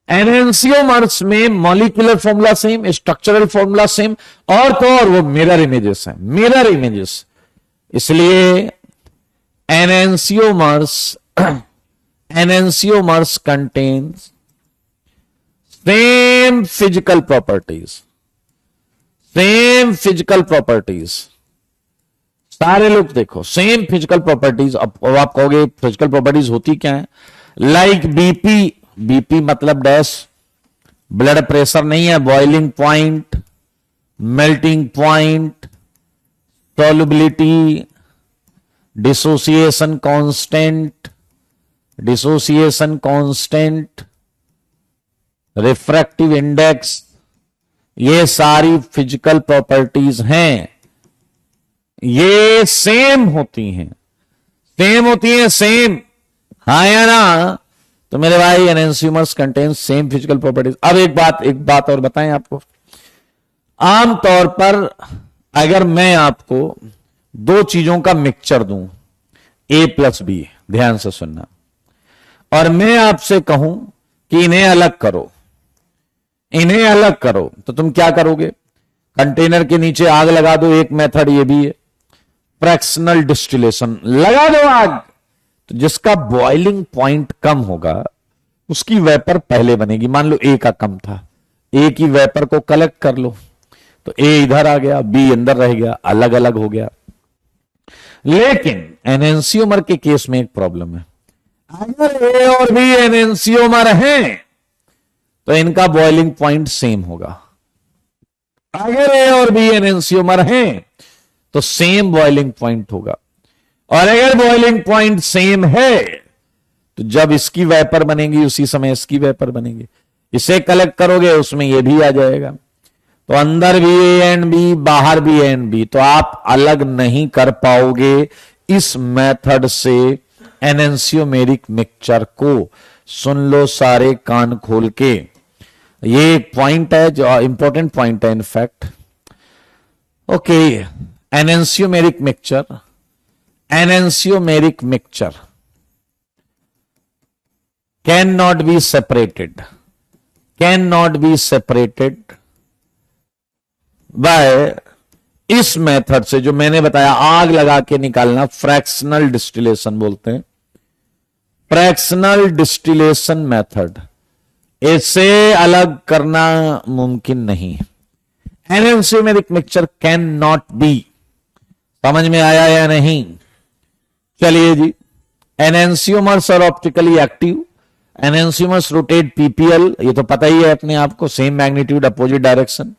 एनेंसियोमर्स में molecular formula same, structural formula same, और तो और वो मिरर इमेजेस हैं, मिरर इमेजेस। इसलिए एनेंसियोमर्स कंटेन्स सेम फिजिकल प्रॉपर्टीज। सारे लोग देखो, सेम फिजिकल प्रॉपर्टीज। अब आप कहोगे फिजिकल प्रॉपर्टीज होती क्या है? लाइक बीपी मतलब डैश, ब्लड प्रेशर नहीं है, boiling point, melting point, solubility, dissociation constant, refractive index, ये सारी फिजिकल प्रॉपर्टीज हैं, ये सेम होती हैं, सेम होती हैं, सेम, हाँ या ना? तो मेरे भाई एनेंसियोमर्स कंटेन सेम फिजिकल प्रॉपर्टीज। अब एक बात और बताएं आपको, आमतौर पर अगर मैं आपको दो चीजों का मिक्सचर दूं, ए प्लस बी, ध्यान से सुनना, और मैं आपसे कहूं कि इन्हें अलग करो, इन्हें अलग करो, तो तुम क्या करोगे? कंटेनर के नीचे आग लगा दो, एक मेथड ये भी है, फ्रैक्शनल डिस्टिलेशन, लगा दो आग, तो जिसका बॉइलिंग पॉइंट कम होगा उसकी वेपर पहले बनेगी। मान लो ए का कम था, ए की वेपर को कलेक्ट कर लो, तो ए इधर आ गया, बी अंदर रह गया, अलग अलग हो गया। लेकिन एनेंसियोमर के केस में एक प्रॉब्लम है, अगर ए और बी एनेंसियोमर हैं तो इनका बॉइलिंग पॉइंट सेम होगा। अगर ए और बी एनेंसियोमर हैं तो सेम बॉइलिंग पॉइंट होगा, और अगर बॉइलिंग पॉइंट सेम है तो जब इसकी वेपर बनेगी उसी समय इसकी वेपर बनेगी। इसे कलेक्ट करोगे उसमें ये भी आ जाएगा, तो अंदर भी ए एंड बी, बाहर भी ए एंड बी, तो आप अलग नहीं कर पाओगे इस मेथड से एनेंसियोमेरिक मिक्सचर को। सुन लो सारे कान खोल के, ये एक पॉइंट है जो इंपॉर्टेंट पॉइंट है in fact. Okay, enantiomeric mixture, enantiomeric mixture can not be separated, can not be separated by इस मेथड से जो मैंने बताया, आग लगा के निकालना, फ्रैक्शनल डिस्टिलेशन बोलते हैं, फ्रैक्शनल डिस्टिलेशन मेथड, इसे अलग करना मुमकिन नहीं है। Enantiomeric mixture can not be, समझ में आया या नहीं? चलिए जी, enantiomers are optically active, enantiomers rotate PPL, ये तो पता ही है अपने आप को, same magnitude opposite direction,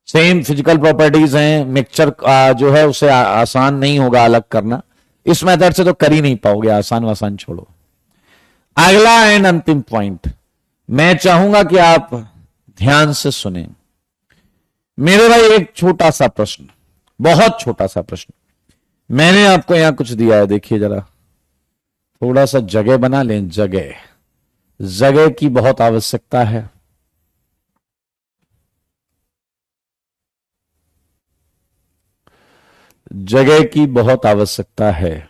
same physical properties हैं, मिक्सचर जो है उसे आसान नहीं होगा अलग करना, इस मेथड से तो कर ही नहीं पाओगे, आसान वासान छोड़ो। अगला एंड अंतिम पॉइंट मैं चाहूंगा कि आप ध्यान से सुने मेरे भाई। एक छोटा सा प्रश्न, बहुत छोटा सा प्रश्न मैंने आपको यहां कुछ दिया है, देखिए जरा, थोड़ा सा जगह बना लें, जगह, जगह की बहुत आवश्यकता है। जगह की बहुत आवश्यकता है,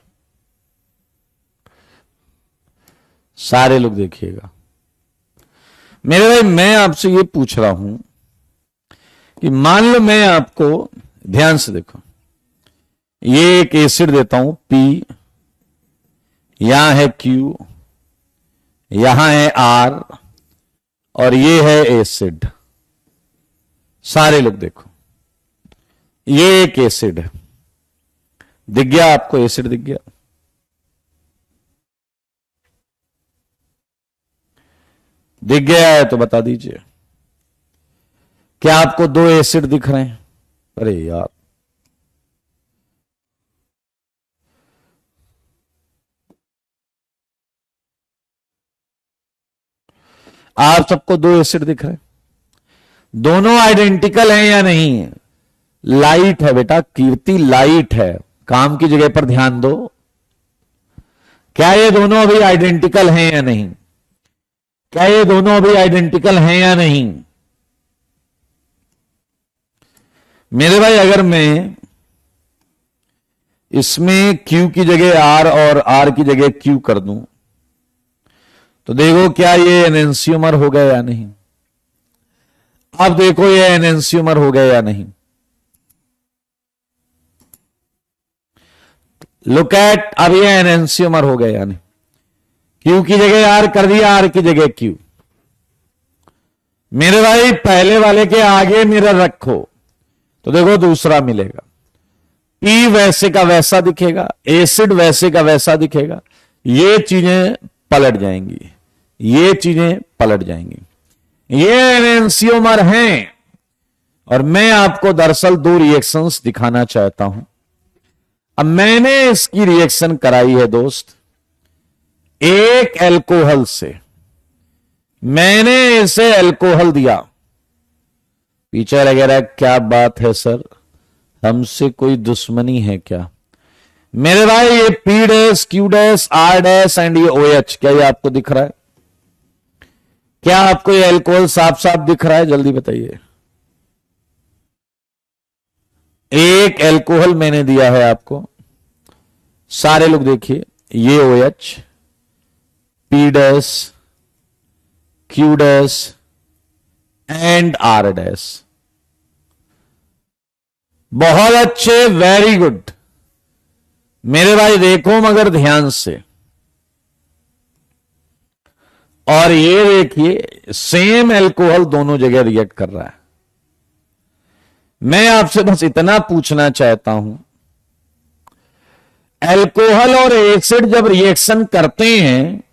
सारे लोग देखिएगा मेरे भाई। मैं आपसे ये पूछ रहा हूं कि मान लो मैं आपको, ध्यान से देखो, ये एक एसिड देता हूं P, यहां है Q, यहां है R, और ये है एसिड। सारे लोग देखो, ये एक एसिड है, दिख गया आपको? एसिड दिख गया? दिख गया है तो बता दीजिए, क्या आपको दो एसिड दिख रहे हैं? अरे यार, आप सबको दो एसिड दिख रहे हैं, दोनों आइडेंटिकल हैं या नहीं है? लाइट है बेटा, कीर्ति लाइट है, काम की जगह पर ध्यान दो। क्या ये दोनों अभी आइडेंटिकल हैं या नहीं? क्या ये दोनों अभी आइडेंटिकल हैं या नहीं? मेरे भाई अगर मैं इसमें Q की जगह R और R की जगह Q कर दूं तो देखो क्या ये एनेंसियोमर हो गया या नहीं? अब देखो ये एनेंसियोमर हो गया या नहीं? लुक एट, अब ये एनेंसियोमर हो गया या नहीं? Q की जगह R कर दिया, R की जगह Q। मेरे भाई पहले वाले के आगे मिरर रखो तो देखो दूसरा मिलेगा, P वैसे का वैसा दिखेगा, एसिड वैसे का वैसा दिखेगा, ये चीजें पलट जाएंगी, ये चीजें पलट जाएंगी। ये एनेंसियोमर हैं, और मैं आपको दरअसल दो रिएक्शंस दिखाना चाहता हूं। अब मैंने इसकी रिएक्शन कराई है दोस्त, एक एल्कोहल से, मैंने इसे अल्कोहल दिया। पीछे लगे रहा क्या बात है सर, हमसे कोई दुश्मनी है क्या? मेरे भाई ये P dash, Q dash, R dash and ये OH, क्या ये आपको दिख रहा है? क्या आपको ये अल्कोहल साफ साफ दिख रहा है? जल्दी बताइए। एक अल्कोहल मैंने दिया है आपको, सारे लोग देखिए, ये OH, P dash, Q dash and R dash. बहुत अच्छे, वेरी गुड। मेरे भाई देखो मगर ध्यान से, और ये देखिए सेम अल्कोहल दोनों जगह रिएक्ट कर रहा है। मैं आपसे बस इतना पूछना चाहता हूं, अल्कोहल और एसिड जब रिएक्शन करते हैं,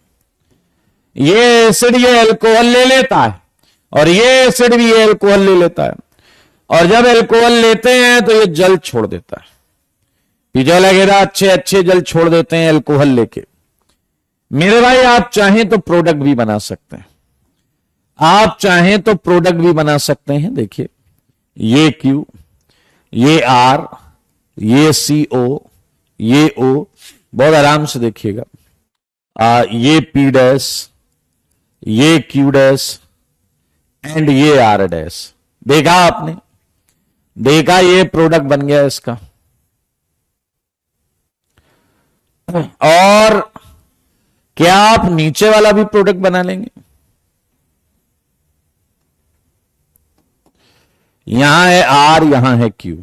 ये एसिड ये अल्कोहल ले लेता है और ये एसिड भी ये अल्कोहल ले लेता है, और जब अल्कोहल लेते हैं तो ये जल छोड़ देता है। पीछे लगेगा अच्छे अच्छे जल छोड़ देते हैं अल्कोहल लेके। मेरे भाई आप चाहें तो प्रोडक्ट भी बना सकते हैं, आप चाहें तो प्रोडक्ट भी बना सकते हैं। देखिए ये Q, ये R, ये CO, ये O, बहुत आराम से देखिएगा। ये P डैश, ये Q डैश एंड ये R डैश। देखा आपने? देखा ये प्रोडक्ट बन गया इसका। और क्या आप नीचे वाला भी प्रोडक्ट बना लेंगे? यहां है R, यहां है Q।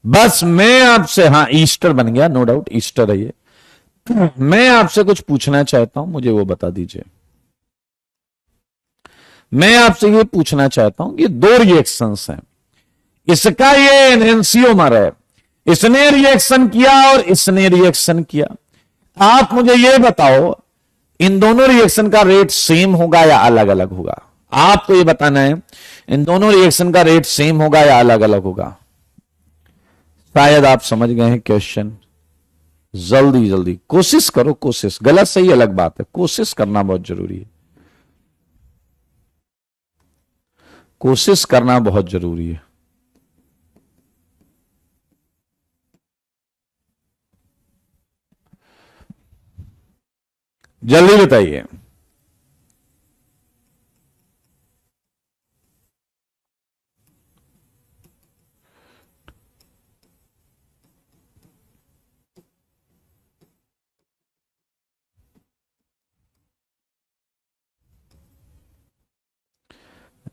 बस मैं आपसे, हाँ ईस्टर बन गया, नो डाउट ईस्टर है ये। मैं आपसे कुछ पूछना चाहता हूं, मुझे वो बता दीजिए। मैं आपसे ये पूछना चाहता हूं, ये दो रिएक्शंस हैं, इसका ये एनहेंसियोमर है, इसने रिएक्शन किया और इसने रिएक्शन किया। आप मुझे ये बताओ, इन दोनों रिएक्शन का रेट सेम होगा या अलग अलग होगा? आपको ये बताना है, इन दोनों रिएक्शन का रेट सेम होगा या अलग अलग होगा? शायद आप समझ गए हैं क्वेश्चन। जल्दी जल्दी कोशिश करो, कोशिश, गलत सही अलग बात है, कोशिश करना बहुत जरूरी है, कोशिश करना बहुत जरूरी है। जल्दी बताइए।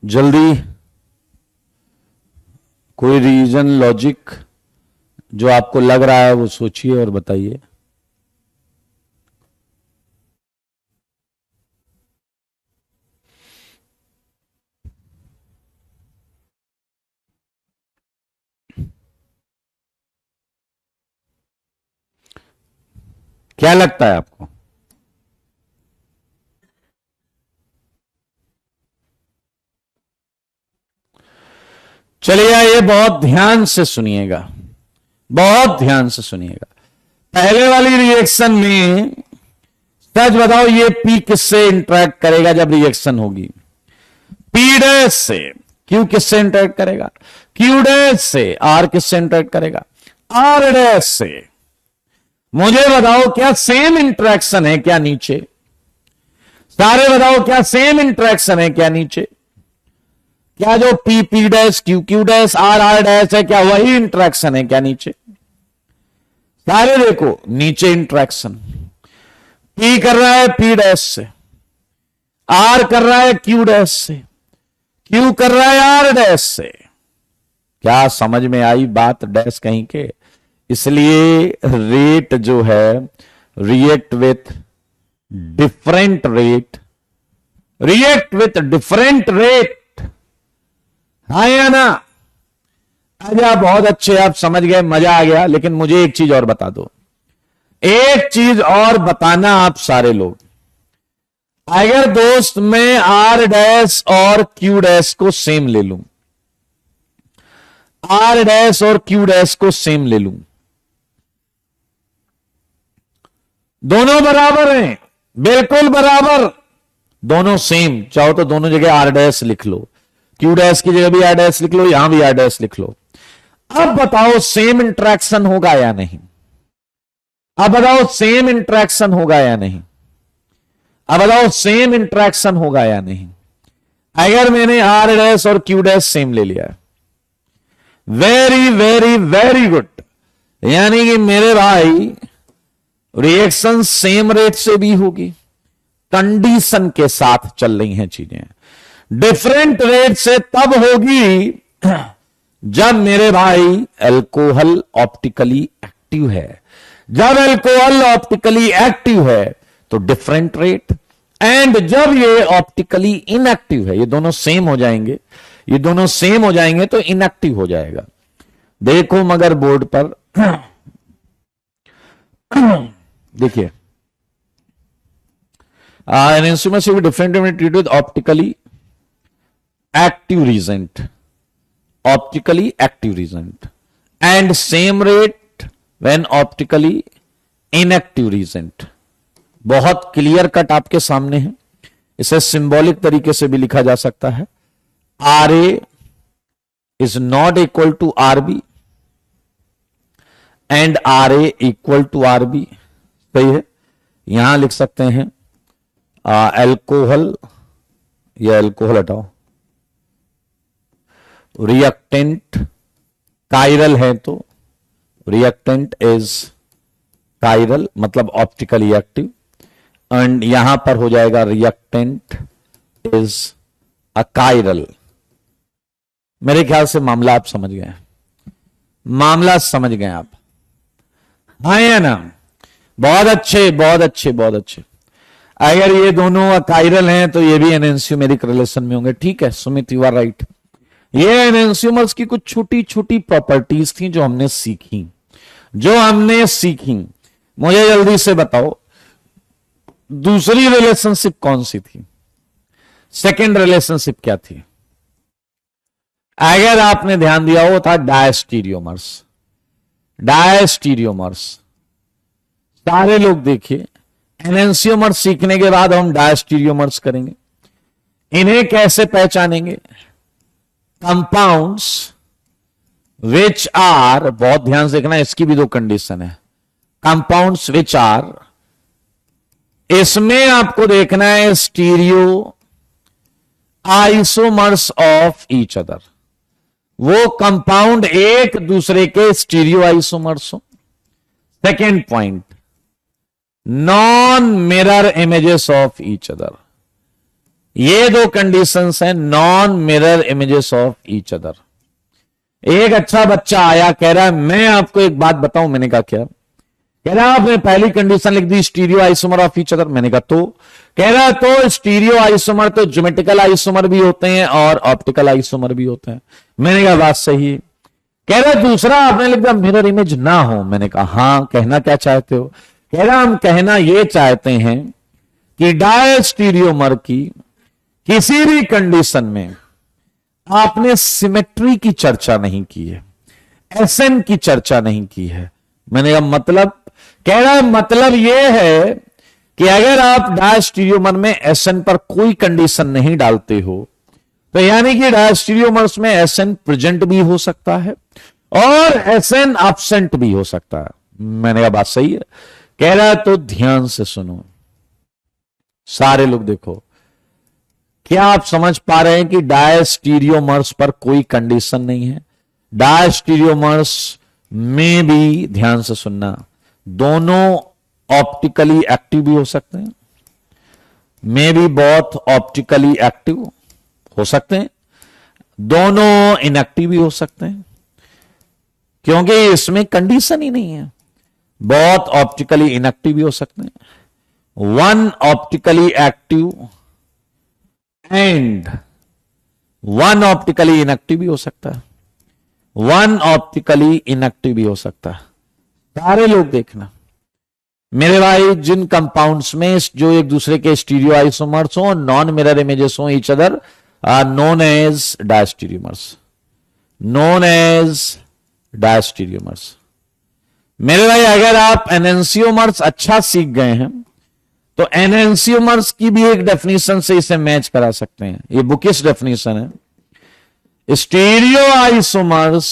जल्दी, कोई रीजन लॉजिक जो आपको लग रहा है वो सोचिए और बताइए। क्या लगता है आपको? चलिए ये बहुत ध्यान से सुनिएगा, बहुत ध्यान से सुनिएगा। पहले वाली रिएक्शन में सच बताओ, ये पी किससे इंटरेक्ट करेगा जब रिएक्शन होगी? पी डैश से। क्यू किससे इंटरेक्ट करेगा? क्यू डैश से। आर किससे इंटरेक्ट करेगा? आर डैश से। मुझे बताओ क्या सेम इंटरेक्शन है क्या नीचे? सारे बताओ क्या सेम इंटरेक्शन है क्या नीचे? क्या जो P P dash, Q Q dash, R R dash है, क्या वही इंटरेक्शन है क्या नीचे? सारे देखो नीचे इंटरेक्शन, पी कर रहा है पी डैश से, आर कर रहा है क्यू डैश से, क्यू कर रहा है आर डैश से। क्या समझ में आई बात डैश कहीं के? इसलिए रेट जो है, react with different rate, react with different rate. हाँ या ना? अच्छा बहुत अच्छे, आप समझ गए, मजा आ गया। लेकिन मुझे एक चीज और बता दो, एक चीज और बताना आप सारे लोग। अगर दोस्त मैं आर डैश और क्यू डैश को सेम ले लूं, आर डैश और क्यू डैश को सेम ले लूं, दोनों बराबर हैं, बिल्कुल बराबर, दोनों सेम। चाहो तो दोनों जगह आर डैश लिख लो, क्यू डैश की जगह भी आर डैश लिख लो, यहां भी आर डैश लिख लो। अब बताओ सेम इंट्रैक्शन होगा या नहीं? अब बताओ सेम इंट्रैक्शन होगा या नहीं? अब बताओ सेम इंट्रैक्शन होगा या नहीं? अगर मैंने आर डैश और क्यू डैश सेम ले लिया, वेरी वेरी वेरी गुड, यानी कि मेरे भाई रिएक्शन सेम रेट से भी होगी, कंडीशन के साथ चल रही हैं चीजें। डिफरेंट रेट से तब होगी जब मेरे भाई अल्कोहल ऑप्टिकली एक्टिव है। जब अल्कोहल ऑप्टिकली एक्टिव है तो डिफरेंट रेट, एंड जब ये ऑप्टिकली इनएक्टिव है, ये दोनों सेम हो जाएंगे, ये दोनों सेम हो जाएंगे तो इनएक्टिव हो जाएगा। देखो मगर बोर्ड पर देखिए, an instrument should be differently treated with optically active reagent, optically active reagent, and same rate when optically inactive reagent। बहुत क्लियर कट आपके सामने है, इसे सिंबॉलिक तरीके से भी लिखा जा सकता है। R A is not equal to R B and R A equal to R B, सही है। यहां लिख सकते हैं अल्कोहल, या अल्कोहल हटाओ, रिएक्टेंट कायरल है तो रिएक्टेंट इज कायरल, मतलब ऑप्टिकली एक्टिव, एंड यहां पर हो जाएगा रिएक्टेंट इज अ कायरल। मेरे ख्याल से मामला आप समझ गए, मामला समझ गए आप, हाँ या ना? बहुत अच्छे बहुत अच्छे बहुत अच्छे। अगर ये दोनों कायरल हैं तो ये भी एनेंसियोमेरिक रिलेशन में होंगे। ठीक है सुमित, यू आर राइट। ये एनेंसियोमर्स की कुछ छोटी छोटी प्रॉपर्टीज थी जो हमने सीखी, मुझे जल्दी से बताओ दूसरी रिलेशनशिप कौन सी थी? सेकेंड रिलेशनशिप क्या थी? अगर आपने ध्यान दिया हो था डायस्टीरियोमर्स। डायस्टीरियोमर्स सारे लोग देखिए, एनेंसियोमर्स सीखने के बाद हम डायस्टीरियोमर्स करेंगे। इन्हें कैसे पहचानेंगे? कंपाउंड्स विच आर, बहुत ध्यान से देखना, इसकी भी दो कंडीशन है। कंपाउंड्स विच आर, इसमें आपको देखना है stereo isomers of each other, वो कंपाउंड एक दूसरे के स्टीरियो आइसोमर्स हो। Second point, non mirror images of each other, ये दो कंडीशंस हैं, non mirror images of each other. एक अच्छा बच्चा आया, कह रहा है मैं आपको एक बात बताऊं। मैंने कहा क्या? कह रहा आपने पहली कंडीशन लिख दी stereo isomer of each other. मैंने कहा तो? कह रहा तो स्टीरियो आइसोमर तो ज्योमेट्रिकल आइसोमर भी होते हैं और ऑप्टिकल आइसोमर भी होते हैं। मैंने कहा बात सही है। कह रहा दूसरा आपने लिख दिया मिरर इमेज ना हो। मैंने कहा हाँ, कहना क्या चाहते हो? कह रहा हम कहना यह चाहते हैं कि डायस्टीरियोमर की किसी भी कंडीशन में आपने सिमेट्री की चर्चा नहीं की है, एसएन की चर्चा नहीं की है। मैंने कहा मतलब? कह रहा है मतलब यह है कि अगर आप डायस्टीरियोमर में एसएन पर कोई कंडीशन नहीं डालते हो तो यानी कि डायस्टीरियोमर्स में एसएन प्रेजेंट भी हो सकता है और एसएन एब्सेंट भी हो सकता है। मैंने कहा बात सही है। कह रहा तो ध्यान से सुनो सारे लोग, देखो क्या आप समझ पा रहे हैं कि डायस्टीरियोमर्स पर कोई कंडीशन नहीं है? डायस्टीरियोमर्स में भी, ध्यान से सुनना, दोनों ऑप्टिकली एक्टिव भी हो सकते हैं, में भी बहुत ऑप्टिकली एक्टिव हो सकते हैं, दोनों इनएक्टिव भी हो सकते हैं, क्योंकि इसमें कंडीशन ही नहीं है। बहुत ऑप्टिकली इनएक्टिव भी हो सकते हैं, one optically active and one optically inactive भी हो सकता है, वन ऑप्टिकली इनएक्टिव भी हो सकता है। सारे लोग देखना मेरे भाई, जिन कंपाउंड्स में जो एक दूसरे के स्टीरियो आइसोमर्स हो, नॉन मिरर इमेजेस हो each other, are known as diastereomers, known as diastereomers. मेरे भाई अगर आप एनेंसियोमर्स अच्छा सीख गए हैं तो एनेंसियोमर्स की भी एक डेफिनेशन से इसे मैच करा सकते हैं। ये बुकिश डेफिनेशन है। Stereoisomers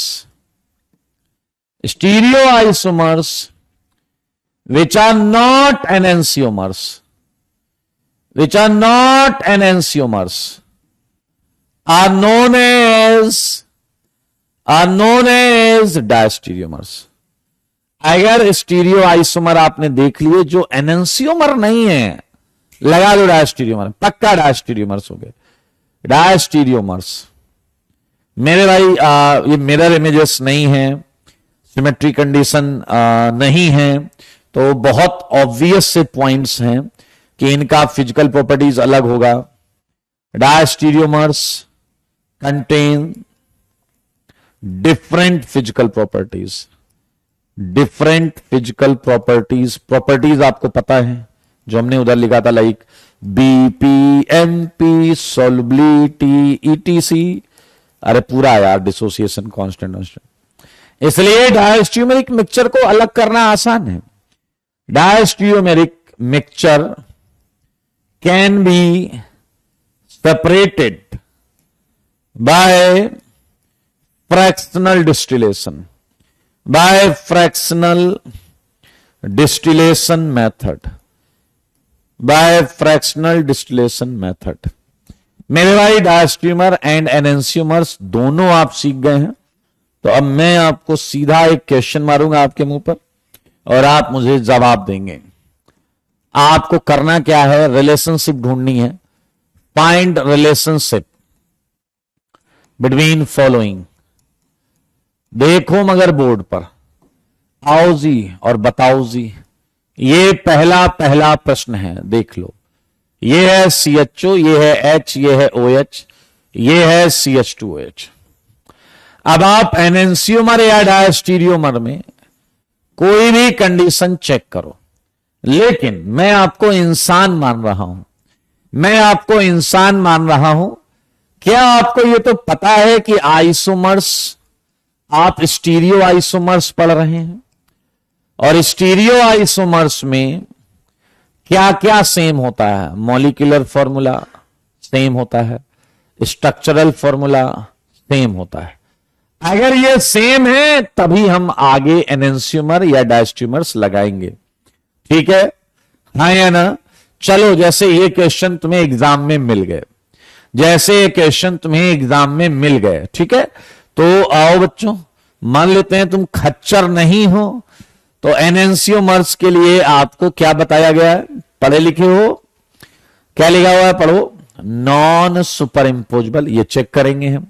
which are not enantiomers are known as diastereomers। अगर स्टीरियो आइसोमर आपने देख लिए जो एनेंसियोमर नहीं है, लगा लो डायस्टीरियोमर, पक्का डायस्टीरियोमर्स हो गए। डायस्टीरियोमर्स मेरे भाई ये मिरर इमेजेस नहीं है, सिमेट्री कंडीशन नहीं है, तो बहुत ऑब्वियस से पॉइंट्स हैं कि इनका फिजिकल प्रॉपर्टीज अलग होगा। Diastereomers contain different physical properties आपको पता है जो हमने उधर लिखा था, लाइक बीपीएमपी, सोलबिलिटी, ईटीसी, अरे पूरा यार, डिसोसिएशन, कांस्टेंट। इसलिए डायस्टियोमेरिक मिक्सचर को अलग करना आसान है। Diastereomeric mixture can be separated by fractional distillation, method. मेरे भाई डायस्ट्रीमर एंड एनेंसियोमर्स दोनों आप सीख गए हैं, तो अब मैं आपको सीधा एक क्वेश्चन मारूंगा आपके मुंह पर और आप मुझे जवाब देंगे। आपको करना क्या है, रिलेशनशिप ढूंढनी है। Find relationship between following. देखो मगर बोर्ड पर, आओ जी और बताओ जी। ये पहला प्रश्न है, देख लो। ये है CHO, ये है H, ये है OH, ये है CH2OH। अब आप एनेंसियोमर या डायस्टीरियोमर में कोई भी कंडीशन चेक करो, लेकिन मैं आपको इंसान मान रहा हूं। क्या आपको ये तो पता है कि आइसोमर्स, आप स्टीरियो आइसोमर्स पढ़ रहे हैं, और स्टीरियो आइसोमर्स में क्या क्या सेम होता है? मॉलिक्यूलर फॉर्मूला सेम होता है, स्ट्रक्चरल फॉर्मूला सेम होता है। अगर ये सेम है तभी हम आगे एनेंसियोमर या डायस्ट्रीमर्स लगाएंगे, ठीक है? हाँ या ना? चलो, जैसे ये क्वेश्चन तुम्हें एग्जाम में मिल गए, ठीक है? तो आओ बच्चों, मान लेते हैं तुम खच्चर नहीं हो, तो एनेंसियोमर्स के लिए आपको क्या बताया गया है? पढ़े लिखे हो? क्या लिखा हुआ है? पढ़ो। नॉन सुपर इंपोजेबल, ये चेक करेंगे हम,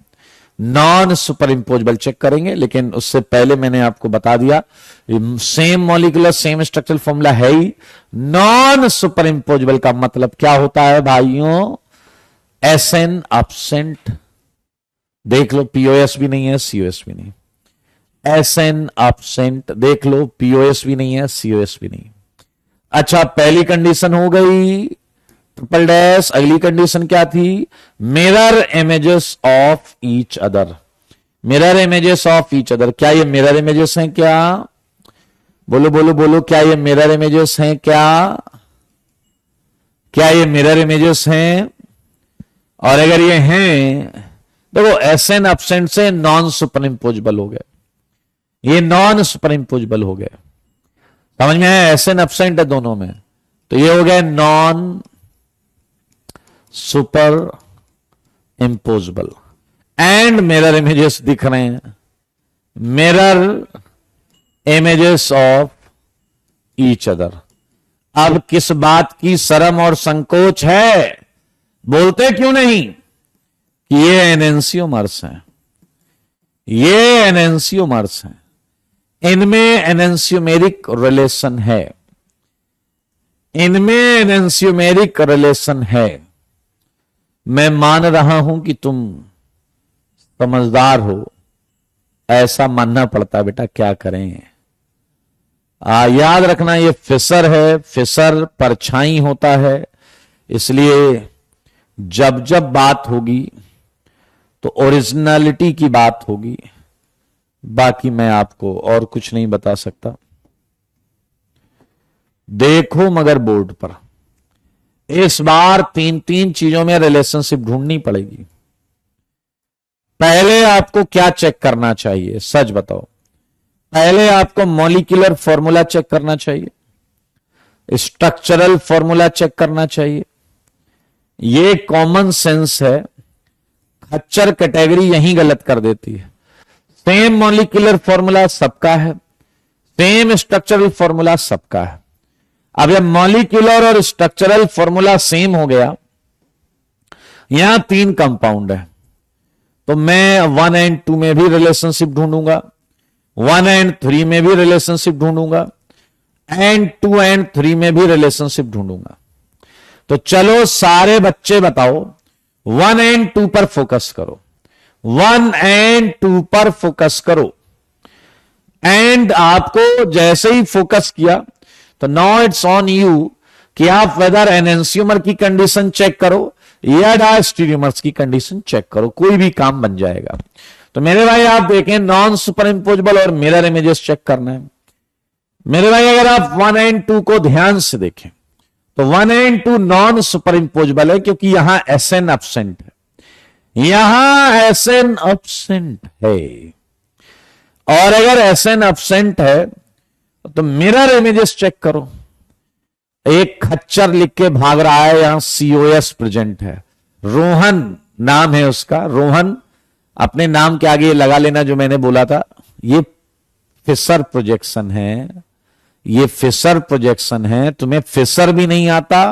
नॉन सुपर इंपोजेबल चेक करेंगे। लेकिन उससे पहले मैंने आपको बता दिया, same molecular same structural formula है ही। नॉन सुपर इंपोजेबल का मतलब क्या होता है भाइयों? SN एब्सेंट, देख लो, POS भी नहीं है, COS भी नहीं। SN एब्सेंट, देख लो, POS भी नहीं है, COS भी नहीं। अच्छा, पहली कंडीशन हो गई ट्रिपल डैश। अगली कंडीशन क्या थी? Mirror images of each other. क्या ये मिरर इमेजेस हैं? क्या बोलो, क्या ये मिरर इमेजेस हैं? क्या ये मिरर इमेजेस हैं? और अगर ये हैं, देखो, SN एब्सेंट से नॉन सुपर इंपोजेबल हो गए, ये नॉन सुपर इंपोजेबल हो गए, समझ में आया? SN एब्सेंट है दोनों में, तो ये हो गया non superimposable. And mirror images दिख रहे हैं, mirror images of each other. अब किस बात की शर्म और संकोच है? बोलते क्यों नहीं कि ये एनेंसियोमर्स हैं, इनमें एनेंसियोमेरिक रिलेशन है। मैं मान रहा हूं कि तुम समझदार हो, ऐसा मानना पड़ता बेटा, क्या करें। याद रखना, ये फिशर है, फिशर परछाई होता है, इसलिए जब बात होगी तो ओरिजिनलिटी की बात होगी। बाकी मैं आपको और कुछ नहीं बता सकता। देखो मगर बोर्ड पर इस बार तीन तीन चीजों में रिलेशनशिप ढूंढनी पड़ेगी। पहले आपको क्या चेक करना चाहिए, सच बताओ। पहले आपको मॉलिक्यूलर फॉर्मूला चेक करना चाहिए, स्ट्रक्चरल फॉर्मूला चेक करना चाहिए। ये कॉमन सेंस है, खच्चर कैटेगरी यहीं गलत कर देती है। सेम मॉलिक्यूलर फॉर्मूला सबका है, सेम स्ट्रक्चरल फॉर्मूला सबका है। अब जब मॉलिक्यूलर और स्ट्रक्चरल फॉर्मूला सेम हो गया, यहां तीन कंपाउंड है, तो मैं 1 एंड 2 में भी रिलेशनशिप ढूंढूंगा, 1 एंड 3 में भी रिलेशनशिप ढूंढूंगा, एंड 2 एंड 3 में भी रिलेशनशिप ढूंढूंगा। तो चलो सारे बच्चे बताओ, 1 एंड 2 पर फोकस करो, 1 एंड 2 पर फोकस करो। एंड आपको जैसे ही फोकस किया तो नाउ इट्स ऑन यू कि आप वेदर एनेंसियोमर की कंडीशन चेक करो या डायस्टेरियोमर्स की कंडीशन चेक करो, कोई भी काम बन जाएगा। तो मेरे भाई आप देखें, नॉन सुपर इंपोजेबल और मिरर इमेजेस चेक करना है। मेरे भाई अगर आप 1 एंड 2 को ध्यान से देखें तो 1 एंड 2 नॉन सुपर इंपोजेबल है, क्योंकि यहां एसएन एब्सेंट है, यहां एसएन एब्सेंट है। और अगर एसएन एब्सेंट है तो मिरर इमेजेस चेक करो। एक खच्चर लिख के भाग रहा है, यहां सीओएस प्रेजेंट है, रोहन नाम है उसका, रोहन अपने नाम के आगे लगा लेना जो मैंने बोला था। ये फिशर प्रोजेक्शन है, ये फिशर प्रोजेक्शन है। तुम्हें फिशर भी नहीं आता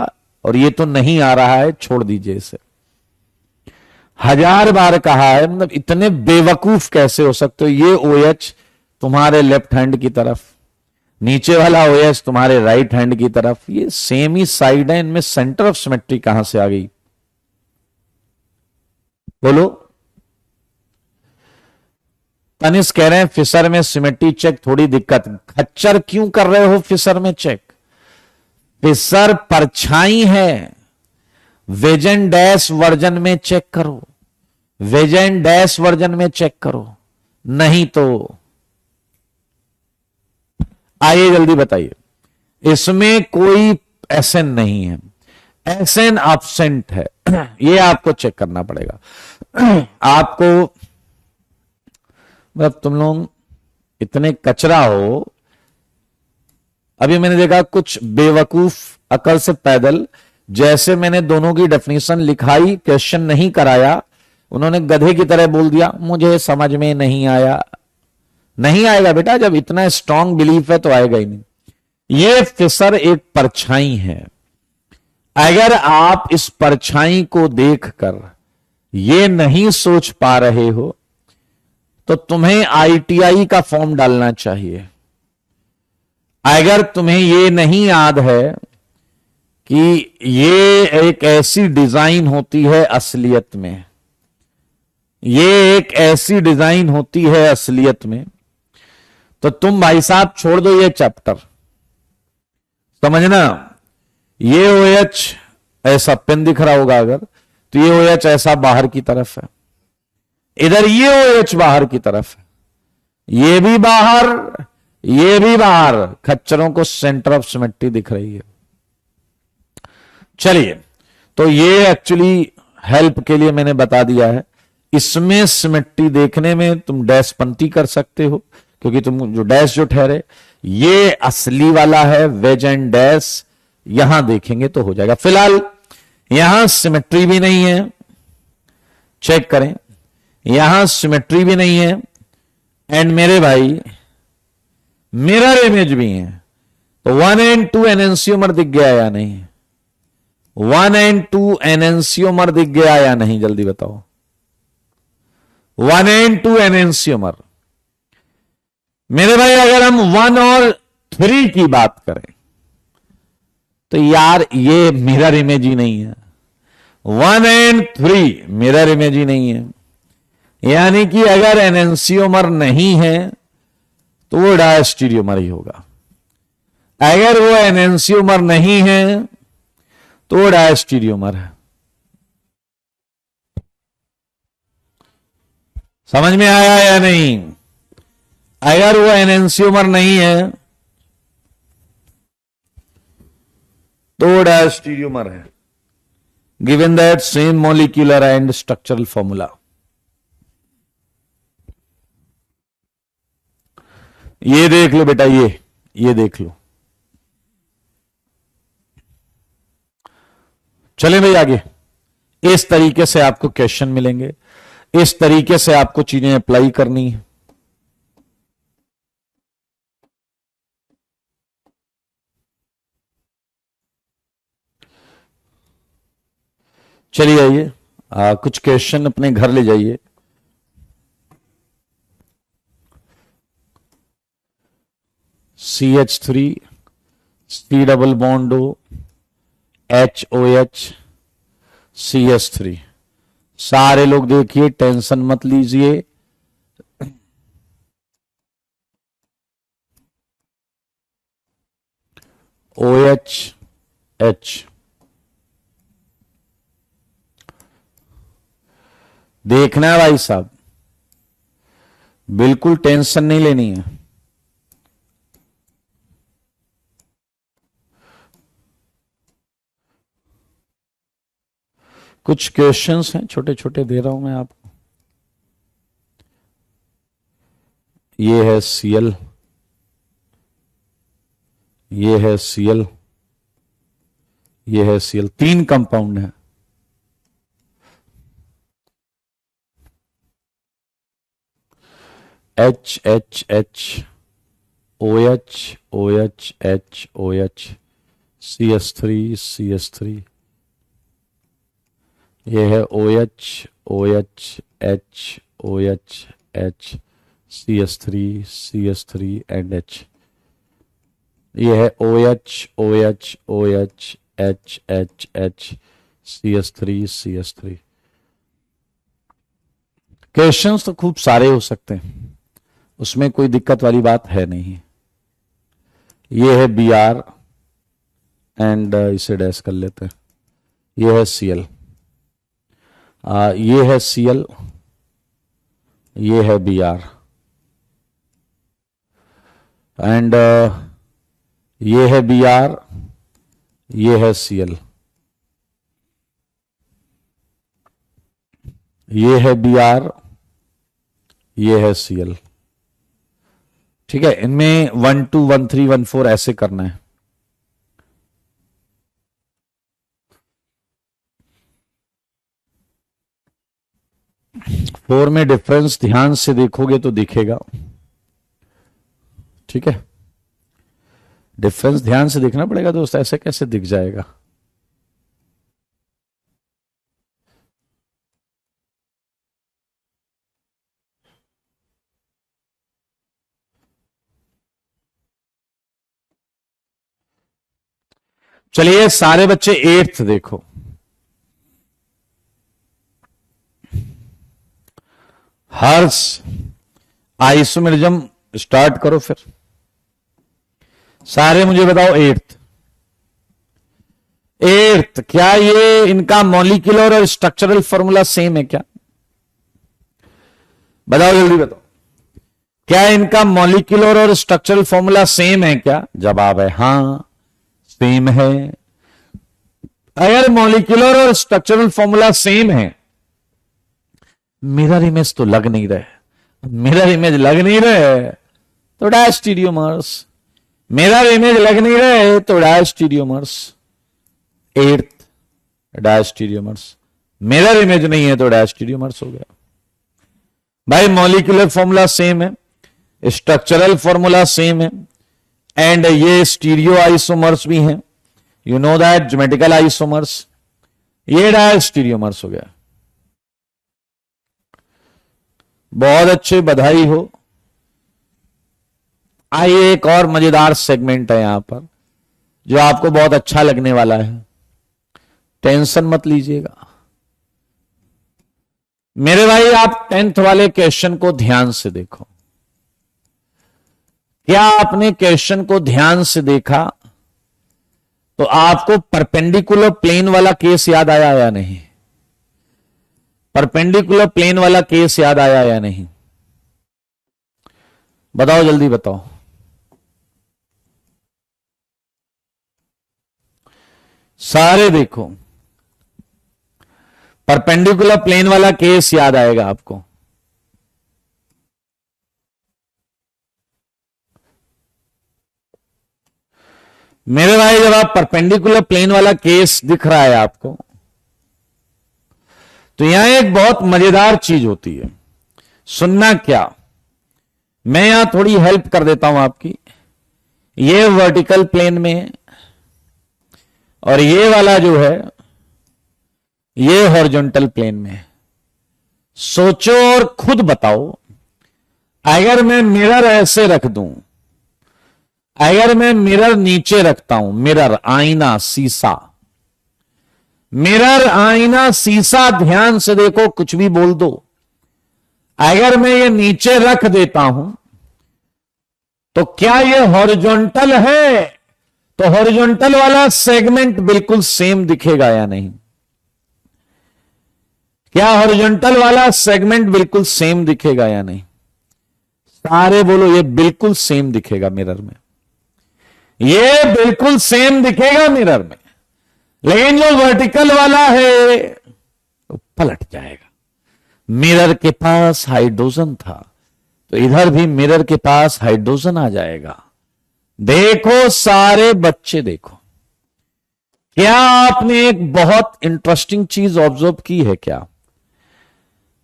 और ये तो नहीं आ रहा है, छोड़ दीजिए इसे। 1000 बार कहा है, मतलब इतने बेवकूफ कैसे हो सकते हो। ये OH तुम्हारे लेफ्ट हैंड की तरफ, नीचे वाला OH तुम्हारे राइट हैंड की तरफ, ये सेम ही साइड है, इनमें सेंटर ऑफ सिमेट्री कहां से आ गई बोलो। तनिष कह रहे हैं फिशर में सिमेट्री चेक थोड़ी दिक्कत। खच्चर क्यों कर रहे हो फिशर में चेक? फिशर परछाई है, वेजन डैश वर्जन में चेक करो, वेजन डैश वर्जन में चेक करो, नहीं तो आइए जल्दी बताइए। इसमें कोई एसएन नहीं है, एसएन एब्सेंट है, ये आपको चेक करना पड़ेगा। आपको मतलब तुम लोग इतने कचरा हो। अभी मैंने देखा कुछ बेवकूफ अकल से पैदल, जैसे मैंने दोनों की डेफिनेशन लिखाई, क्वेश्चन नहीं कराया, उन्होंने गधे की तरह बोल दिया मुझे समझ में नहीं आया। नहीं आएगा बेटा, जब इतना स्ट्रांग बिलीफ है तो आएगा ही नहीं। ये फिशर एक परछाई है, अगर आप इस परछाई को देखकर ये नहीं सोच पा रहे हो तो तुम्हें ITI का फॉर्म डालना चाहिए। अगर तुम्हें ये नहीं याद है कि ये एक ऐसी डिजाइन होती है असलियत में, ये एक ऐसी डिजाइन होती है असलियत में, तो तुम भाई साहब छोड़ दो ये चैप्टर, समझना। ये OH ऐसा पेन दिख रहा होगा अगर, तो ये OH ऐसा बाहर की तरफ है, इधर ये OH बाहर की तरफ है, ये भी बाहर, ये भी बाहर। खच्चरों को सेंटर ऑफ सिमेट्री दिख रही है। चलिए, तो ये एक्चुअली हेल्प के लिए मैंने बता दिया है। इसमें सिमेट्री देखने में तुम डैश पंक्ति कर सकते हो, क्योंकि तुम जो डैश जो ठहरे ये असली वाला है, वेज एंड डैश यहां देखेंगे तो हो जाएगा। फिलहाल यहां सिमेट्री भी नहीं है, चेक करें, यहां सिमेट्री भी नहीं है, एंड मेरे भाई मिरर इमेज भी है। तो 1 एंड 2 एनेंसियोमर दिख गया या नहीं? 1 एंड 2 एनेंसियोमर दिख गया या नहीं, जल्दी बताओ। 1 एंड 2 एनेंसियोमर। मेरे भाई अगर हम 1 और 3 की बात करें तो यार ये मिरर इमेज ही नहीं है। 1 एंड 3 मिरर इमेज ही नहीं है, यानी कि अगर एनेंसियोमर नहीं है तो वो डायस्टेरियोमर ही होगा। अगर वो एनेंसियोमर नहीं है तो वो डायस्टेरियोमर है। समझ में आया या नहीं? अगर वो एनेंसियोमर नहीं है तो डायस्टीरियोमर है, given that same molecular and structural formula. ये देख लो बेटा, ये देख लो। चले भाई आगे। इस तरीके से आपको क्वेश्चन मिलेंगे, इस तरीके से आपको चीजें अप्लाई करनी है। चलिए आइए, कुछ क्वेश्चन अपने घर ले जाइए। CH3 C double bond O HOH CS3। सारे लोग देखिए, टेंशन मत लीजिए। OH देखना है भाई साहब, बिल्कुल टेंशन नहीं लेनी है। कुछ क्वेश्चंस हैं, छोटे छोटे दे रहा हूं मैं आपको। ये है Cl, ये है Cl, ये है Cl, 3 कंपाउंड है। HHH OH OH H OH CS3 CS3, ये है OH OH H OH H CS3 CS3 and H। ये है OH OH OH H H H CS3 CS3। Questions तो खूब सारे हो सकते हैं, उसमें कोई दिक्कत वाली बात है नहीं। ये है Br एंड इसे डैश कर लेते हैं। ये है Cl, ये है Cl, ये है Br एंड ये है Br, ये है Cl, ये है Br, ये है Cl। ठीक है, इनमें 1 2 1 3 1 4 ऐसे करना है। फोर में डिफरेंस ध्यान से देखोगे तो दिखेगा। ठीक है, डिफरेंस ध्यान से देखना पड़ेगा दोस्त, ऐसे कैसे दिख जाएगा। चलिए सारे बच्चे 8th देखो। हर्ष आइसोमेरिज्म स्टार्ट करो, फिर सारे मुझे बताओ। 8th क्या ये इनका मॉलिक्यूलर और स्ट्रक्चरल फॉर्मूला सेम है क्या? बताओ जल्दी बताओ, क्या इनका मॉलिक्यूलर और स्ट्रक्चरल फॉर्मूला सेम है क्या? जवाब है हां, सेम है। अगर मॉलिक्यूलर और स्ट्रक्चरल फॉर्मूला सेम है, मिरर इमेज तो लग नहीं रहे, मिरर इमेज लग नहीं रहे तो डायस्टीरियोमर्स, मिरर इमेज लग नहीं रहे तो diastereomers. 8th diastereomers, mirror image नहीं है तो डायस्टीरियोमर्स हो गया। भाई मॉलिक्यूलर फॉर्मूला सेम है, स्ट्रक्चरल फॉर्मूला सेम है एंड ये स्टीरियो आइसोमर्स भी हैं, you know that, geometrical isomers. ये डायस्टीरियोमर्स हो गया। बहुत अच्छे, बधाई हो। आइए एक और मजेदार सेगमेंट है यहां पर जो आपको बहुत अच्छा लगने वाला है, टेंशन मत लीजिएगा मेरे भाई। आप 10th वाले क्वेश्चन को ध्यान से देखो। क्या आपने क्वेश्चन को ध्यान से देखा तो आपको परपेंडिकुलर प्लेन वाला केस याद आया या नहीं? परपेंडिकुलर प्लेन वाला केस याद आया या नहीं? बताओ जल्दी बताओ। सारे देखो, परपेंडिकुलर प्लेन वाला केस याद आएगा आपको। मेरे भाई जब आप परपेंडिकुलर प्लेन वाला केस दिख रहा है आपको, तो यहां एक बहुत मजेदार चीज होती है, सुनना क्या, मैं यहां थोड़ी हेल्प कर देता हूं आपकी। ये वर्टिकल प्लेन में है और ये वाला जो है ये हॉरिजॉन्टल प्लेन में है। सोचो और खुद बताओ, अगर मैं मिरर ऐसे रख दूं, अगर मैं मिरर नीचे रखता हूं, मिरर आईना शीशा, मिरर आईना शीशा, ध्यान से देखो, कुछ भी बोल दो, अगर मैं ये नीचे रख देता हूं तो क्या ये हॉरिजॉन्टल है? तो हॉरिजॉन्टल वाला सेगमेंट बिल्कुल सेम दिखेगा या नहीं? क्या हॉरिजॉन्टल वाला सेगमेंट बिल्कुल सेम दिखेगा या नहीं? सारे बोलो, ये बिल्कुल सेम दिखेगा मिरर में, ये बिल्कुल सेम दिखेगा मिरर में। लेकिन जो वर्टिकल वाला है तो पलट जाएगा। मिरर के पास हाइड्रोजन था तो इधर भी मिरर के पास हाइड्रोजन आ जाएगा। देखो सारे बच्चे, देखो, क्या आपने एक बहुत इंटरेस्टिंग चीज ऑब्जर्व की है क्या?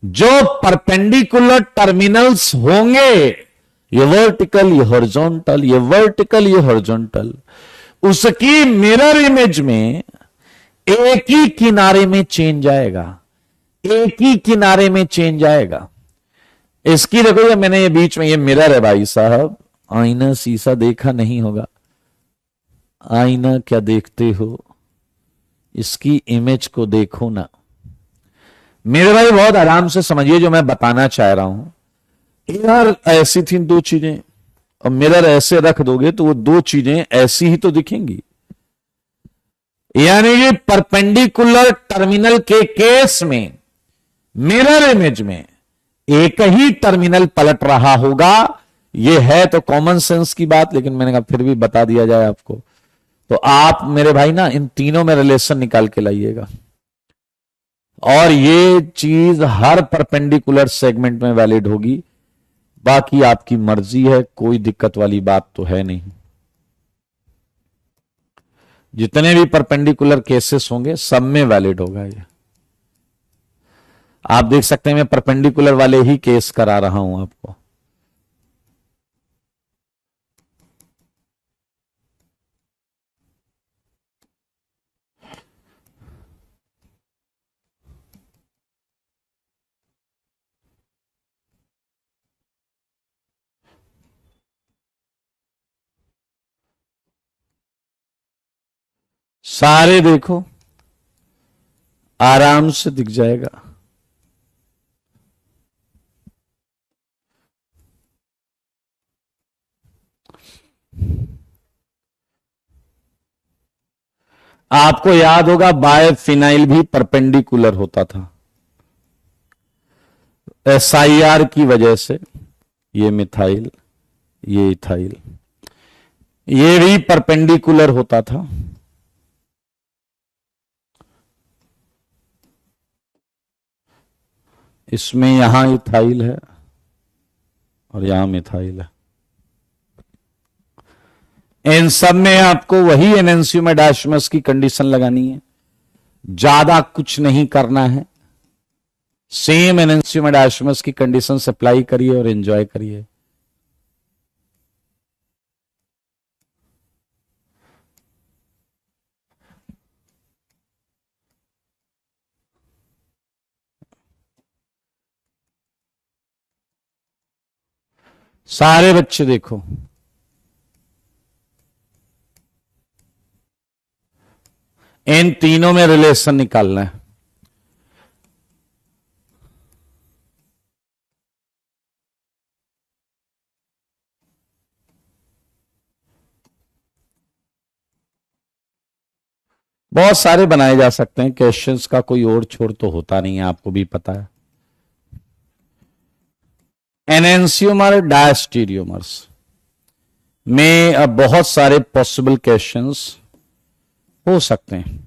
जो परपेंडिकुलर टर्मिनल्स होंगे, ये वर्टिकल, ये हॉरिजॉन्टल, ये वर्टिकल, ये हॉरिजॉन्टल, उसकी मिरर इमेज में एक ही किनारे में चेंज आएगा, एक ही किनारे में चेंज आएगा। इसकी देखो, ये मैंने ये बीच में, ये मिरर है भाई साहब, आईना शीशा देखा नहीं होगा, आईना क्या देखते हो, इसकी इमेज को देखो ना। मेरे भाई बहुत आराम से समझिए जो मैं बताना चाह रहा हूं। यार ऐसी थी दो चीजें और मिरर ऐसे रख दोगे तो वो दो चीजें ऐसी ही तो दिखेंगी। यानी कि परपेंडिकुलर टर्मिनल के केस में मिरर इमेज में एक ही टर्मिनल पलट रहा होगा। ये है तो कॉमन सेंस की बात, लेकिन मैंने कहा फिर भी बता दिया जाए आपको। तो आप मेरे भाई ना इन तीनों में रिलेशन निकाल के लाइएगा, और ये चीज हर परपेंडिकुलर सेगमेंट में वैलिड होगी। बाकी आपकी मर्जी है, कोई दिक्कत वाली बात तो है नहीं। जितने भी परपेंडिकुलर केसेस होंगे सब में वैलिड होगा ये। आप देख सकते हैं मैं परपेंडिकुलर वाले ही केस करा रहा हूं आपको। सारे देखो, आराम से दिख जाएगा। आपको याद होगा बायफिनाइल भी परपेंडिकुलर होता था, SIR की वजह से। ये मिथाइल, ये इथाइल, ये भी परपेंडिकुलर होता था। इसमें यहां इथाइल है और यहां मिथाइल है। इन सब में आपको वही एनेंशियोमेडाइस्मस की कंडीशन लगानी है, ज्यादा कुछ नहीं करना है। सेम एनेंशियोमेडाइस्मस की कंडीशन अप्लाई करिए और एंजॉय करिए। सारे बच्चे देखो, इन तीनों में रिलेशन निकालना है। बहुत सारे बनाए जा सकते हैं क्वेश्चंस का, कोई और छोड़ तो होता नहीं है, आपको भी पता है। एनेंशियोमर डायस्टीरियोमर्स में अब बहुत सारे पॉसिबल क्वेश्चंस हो सकते हैं।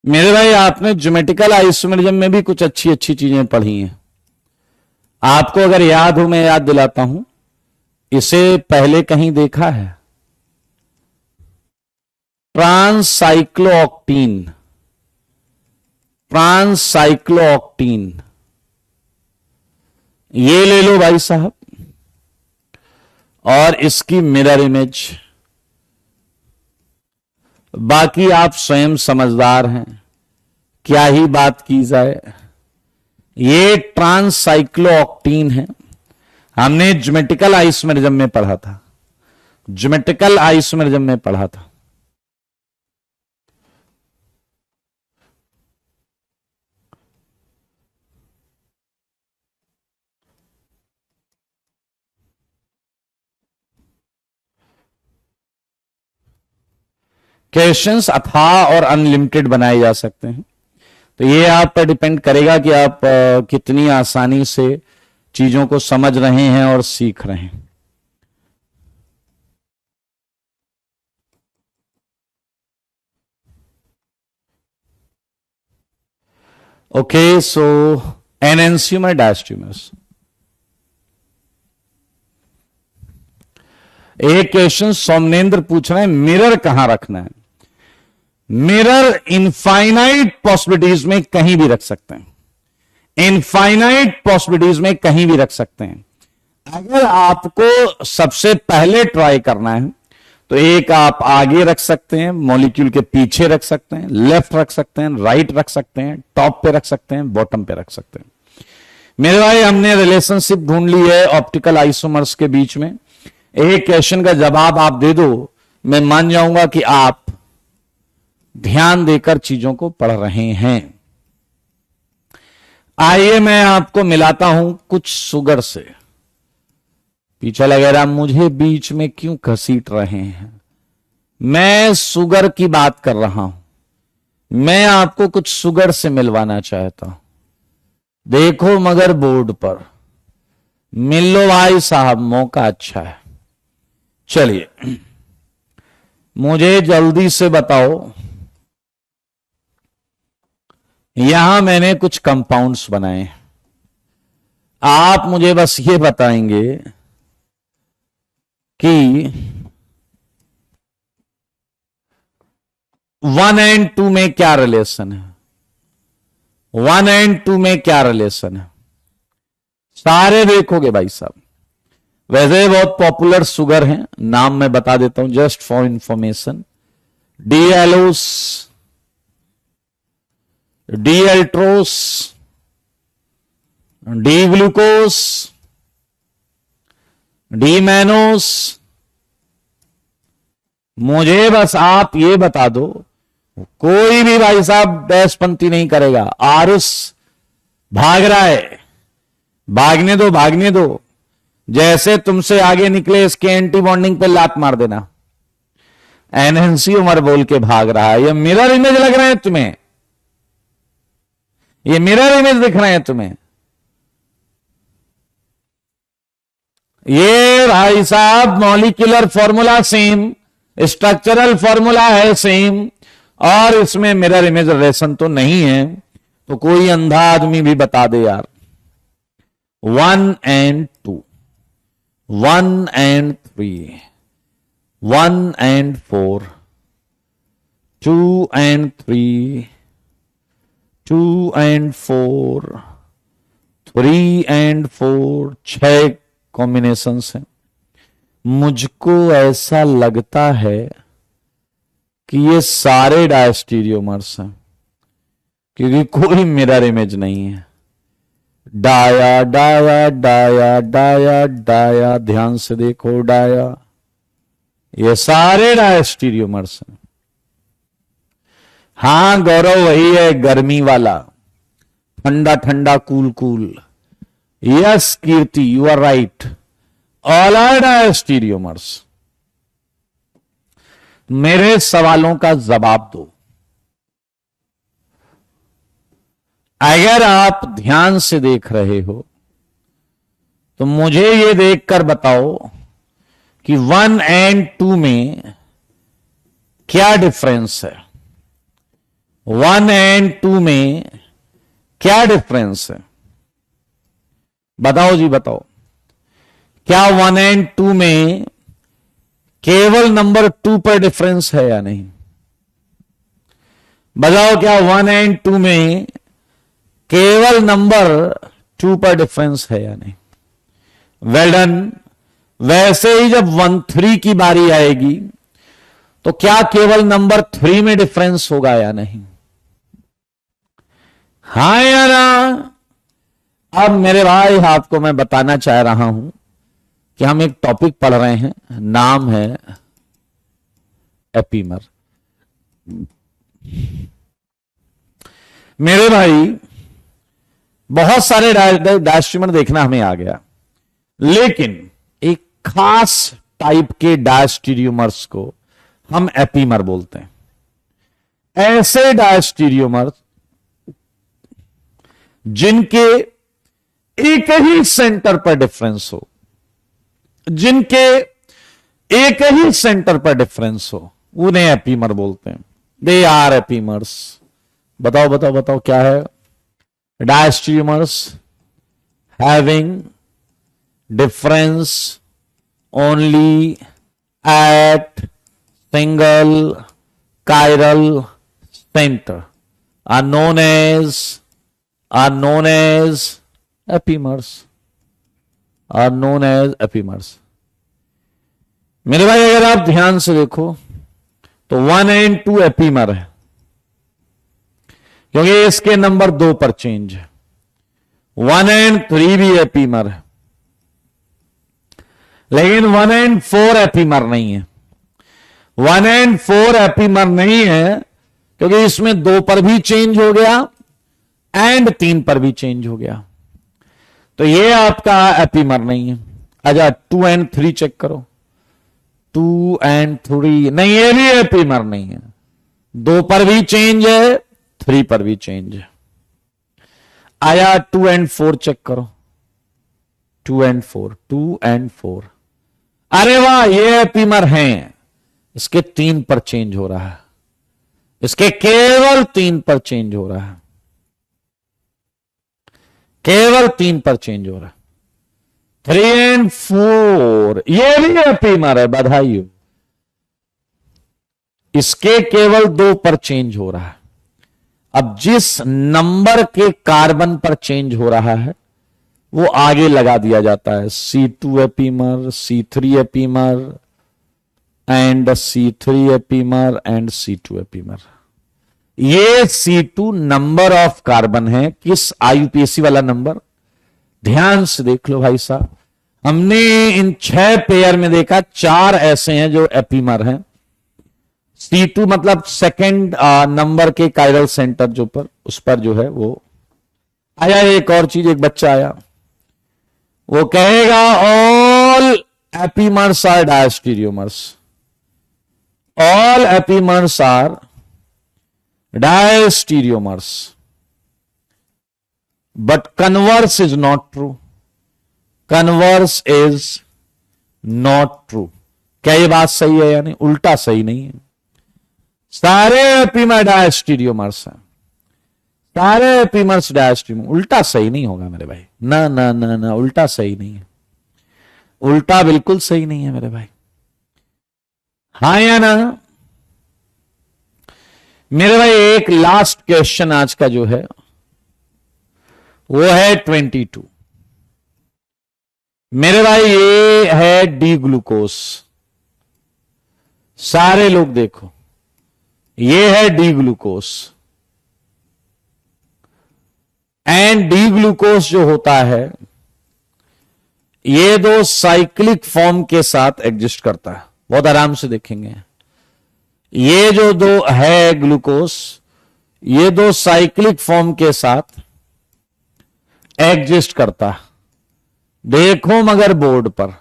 मेरे भाई, आपने ज्योमेट्रिकल आइसोमेरिज्म में भी कुछ अच्छी अच्छी चीजें पढ़ी हैं। आपको अगर याद हो, मैं याद दिलाता हूं, इसे पहले कहीं देखा है? ट्रांससाइक्लोऑक्टीन, ट्रांससाइक्लोऑक्टीन, ये ले लो भाई साहब, और इसकी मिरर इमेज। बाकी आप स्वयं समझदार हैं, क्या ही बात की जाए। ये ट्रांससाइक्लोऑक्टीन है, हमने ज्योमेट्रिकल आइसोमेरिज्म में पढ़ा था, ज्योमेट्रिकल आइसोमेरिज्म में पढ़ा था। क्वेश्चंस अथाह और अनलिमिटेड बनाए जा सकते हैं, तो ये आप पर डिपेंड करेगा कि आप कितनी आसानी से चीजों को समझ रहे हैं और सीख रहे हैं। ओके, सो एनेंसियोमर डायस्ट्यूमर्स। एक क्वेश्चन सोमनेंद्र पूछ रहे हैं, मिरर कहां रखना है? मिरर इनफाइनाइट पॉसिबिलिटीज में कहीं भी रख सकते हैं, इनफाइनाइट पॉसिबिलिटीज में कहीं भी रख सकते हैं। अगर आपको सबसे पहले ट्राई करना है तो एक आप आगे रख सकते हैं, मॉलिक्यूल के पीछे रख सकते हैं, लेफ्ट रख सकते हैं, राइट रख सकते हैं, टॉप पे रख सकते हैं, बॉटम पे रख सकते हैं। मेरे भाई, हमने रिलेशनशिप ढूंढ ली है ऑप्टिकल आइसोमर्स के बीच में। एक क्वेश्चन का जवाब आप दे दो, मैं मान जाऊंगा कि आप ध्यान देकर चीजों को पढ़ रहे हैं। आइए मैं आपको मिलाता हूं कुछ शुगर से। पीछे लगे रहा, मुझे बीच में क्यों घसीट रहे हैं? मैं शुगर की बात कर रहा हूं, मैं आपको कुछ शुगर से मिलवाना चाहता हूं। देखो मगर बोर्ड पर मिल लो भाई साहब, मौका अच्छा है। चलिए मुझे जल्दी से बताओ, यहां मैंने कुछ कंपाउंड्स बनाए, आप मुझे बस ये बताएंगे कि 1 और 2 में क्या रिलेशन है? 1 और 2 में क्या रिलेशन है? सारे देखोगे भाई साहब। वैसे बहुत पॉपुलर शुगर हैं, नाम मैं बता देता हूं just for information. D allose, D altrose, D glucose, D mannose. मुझे बस आप ये बता दो, कोई भी भाई साहब डैशपंथी नहीं करेगा। आरुष भाग रहा है, भागने दो, भागने दो। जैसे तुमसे आगे निकले इसके एंटी बॉन्डिंग पे लात मार देना। एनएनसीओमर बोल के भाग रहा है। ये मिरर इमेज लग रहे हैं तुम्हें? ये मिरर इमेज दिख रहे हैं तुम्हें? ये भाई साहब molecular formula same, structural formula है सेम, और इसमें मिरर इमेज रिलेशन तो नहीं है। तो कोई अंधा आदमी भी बता दे यार। 1 और 2, 1 और 3, 1 और 4, 2 और 3, 2 और 4, 3 और 4, 6 कॉम्बिनेशंस हैं। मुझको ऐसा लगता है कि ये सारे डायस्टीरियोमर्स हैं, क्योंकि कोई मिरर इमेज नहीं है। Dia dia dia dia dia, ध्यान से देखो, डाया, ये सारे डायस्टीरियोमर्स हैं। हां गौरव, वही है गर्मी वाला, ठंडा ठंडा, cool cool. Yes Kirti, you are right, all are diastereomers. मेरे सवालों का जवाब दो। अगर आप ध्यान से देख रहे हो तो मुझे ये देखकर बताओ कि 1 और 2 में क्या डिफरेंस है। 1 और 2 में क्या डिफरेंस है, बताओ जी बताओ। क्या 1 और 2 में केवल नंबर 2 पर डिफरेंस है या नहीं? बताओ, क्या 1 और 2 में केवल नंबर 2 पर डिफरेंस है या नहीं? Well done. वैसे ही जब 1 3 की बारी आएगी तो क्या केवल नंबर 3 में डिफरेंस होगा या नहीं? हां या ना? अब मेरे भाई आपको मैं बताना चाह रहा हूं कि हम एक टॉपिक पढ़ रहे हैं, नाम है एपीमर। मेरे भाई बहुत सारे डायस्ट्रीमर देखना हमें आ गया, लेकिन एक खास टाइप के डायस्टीरियोमर्स को हम एपीमर बोलते हैं। ऐसे डायस्टीरियोमर्स जिनके एक ही सेंटर पर डिफरेंस हो, जिनके एक ही सेंटर पर डिफरेंस हो, उन्हें एपीमर बोलते हैं। They are epimers. बताओ बताओ बताओ क्या है? Diastereomers having difference only at single chiral center are known as epimers, are known as epimers। मेरे भाई अगर आप ध्यान से देखो तो 1 और 2 एपीमर है, क्योंकि इसके नंबर 2 पर चेंज है। 1 और 3 भी एपीमर है, लेकिन 1 और 4 एपीमर नहीं है। 1 और 4 एपीमर नहीं है क्योंकि इसमें 2 पर भी चेंज हो गया एंड 3 पर भी चेंज हो गया, तो ये आपका एपीमर नहीं है। अच्छा 2 और 3 चेक करो। 2 और 3 नहीं, ये भी एपीमर नहीं है। 2 पर भी चेंज है, 3 पर भी चेंज है। आया 2 और 4 चेक करो। 2 और 4, 2 और 4, अरे वाह, ये एपीमर हैं। इसके 3 पर चेंज हो रहा है, इसके केवल 3 पर चेंज हो रहा है, केवल 3 पर चेंज हो रहा है। 3 और 4 ये भी एपीमर है, बधाई हो। इसके केवल 2 पर चेंज हो रहा है। अब जिस नंबर के कार्बन पर चेंज हो रहा है वो आगे लगा दिया जाता है। C2 epimer, C3 epimer and C3 epimer and C2 epimer. ये C2 नंबर ऑफ कार्बन है। किस IUPAC वाला नंबर? ध्यान से देख लो भाई साहब, हमने इन 6 पेयर में देखा 4 ऐसे हैं जो एपीमर हैं। C2 मतलब सेकंड नंबर के कायरल सेंटर जो पर, उस पर जो है वो आया। एक और चीज, एक बच्चा आया, वो कहेगा all epimers are diastereomers, all epimers are diastereomers, but converse is not true, converse is not true. क्या ये बात सही है? यानी उल्टा सही नहीं है। सारे एपीमर डायस्टीरियोमर्स हैं, सारे एपीमर्स डायस्टीरियोमर। उल्टा सही नहीं होगा मेरे भाई, ना ना ना ना, उल्टा सही नहीं है, उल्टा बिल्कुल सही नहीं है मेरे भाई। हाँ या ना? मेरे भाई एक लास्ट क्वेश्चन आज का जो है वो है 22। मेरे भाई ये है डी ग्लूकोस। सारे लोग देखो, ये है D glucose. And D glucose जो होता है ये 2 साइक्लिक फॉर्म के साथ एग्जिस्ट करता है। बहुत आराम से देखेंगे, ये जो 2 है ग्लूकोस, ये 2 साइक्लिक फॉर्म के साथ एग्जिस्ट करता है। देखो मगर बोर्ड पर,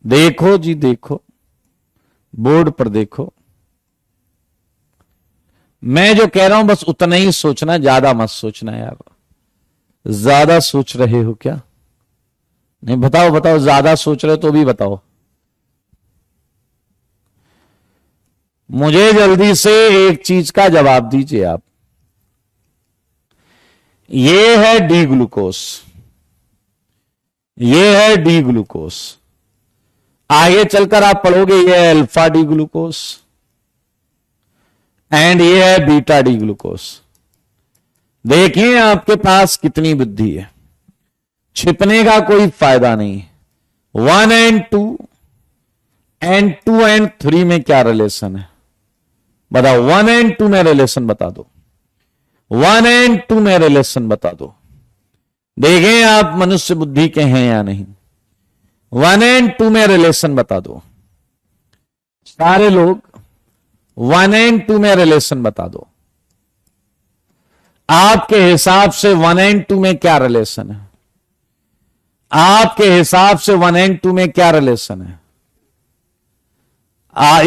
देखो जी देखो, बोर्ड पर देखो, मैं जो कह रहा हूं बस उतना ही सोचना, ज्यादा मत सोचना यार। ज्यादा सोच रहे हो क्या? नहीं, बताओ बताओ, ज्यादा सोच रहे हो तो भी बताओ। मुझे जल्दी से एक चीज का जवाब दीजिए आप। ये है डी ग्लूकोस, ये है डी ग्लूकोस। आगे चलकर आप पढ़ोगे ये है अल्फा डी ग्लूकोस एंड ये है बीटा डी ग्लूकोस। देखिए आपके पास कितनी बुद्धि है, छिपने का कोई फायदा नहीं। 1 एंड 2 एंड 2 एंड 3 में क्या रिलेशन है बताओ? 1 एंड 2 में रिलेशन बता दो, 1 एंड 2 में रिलेशन बता दो। देखें आप मनुष्य बुद्धि के हैं या नहीं। 1 एंड 2 में रिलेशन बता दो। सारे लोग 1 एंड 2 में रिलेशन बता दो। आपके हिसाब से 1 एंड 2 में क्या रिलेशन है? आपके हिसाब से 1 एंड 2 में क्या रिलेशन है?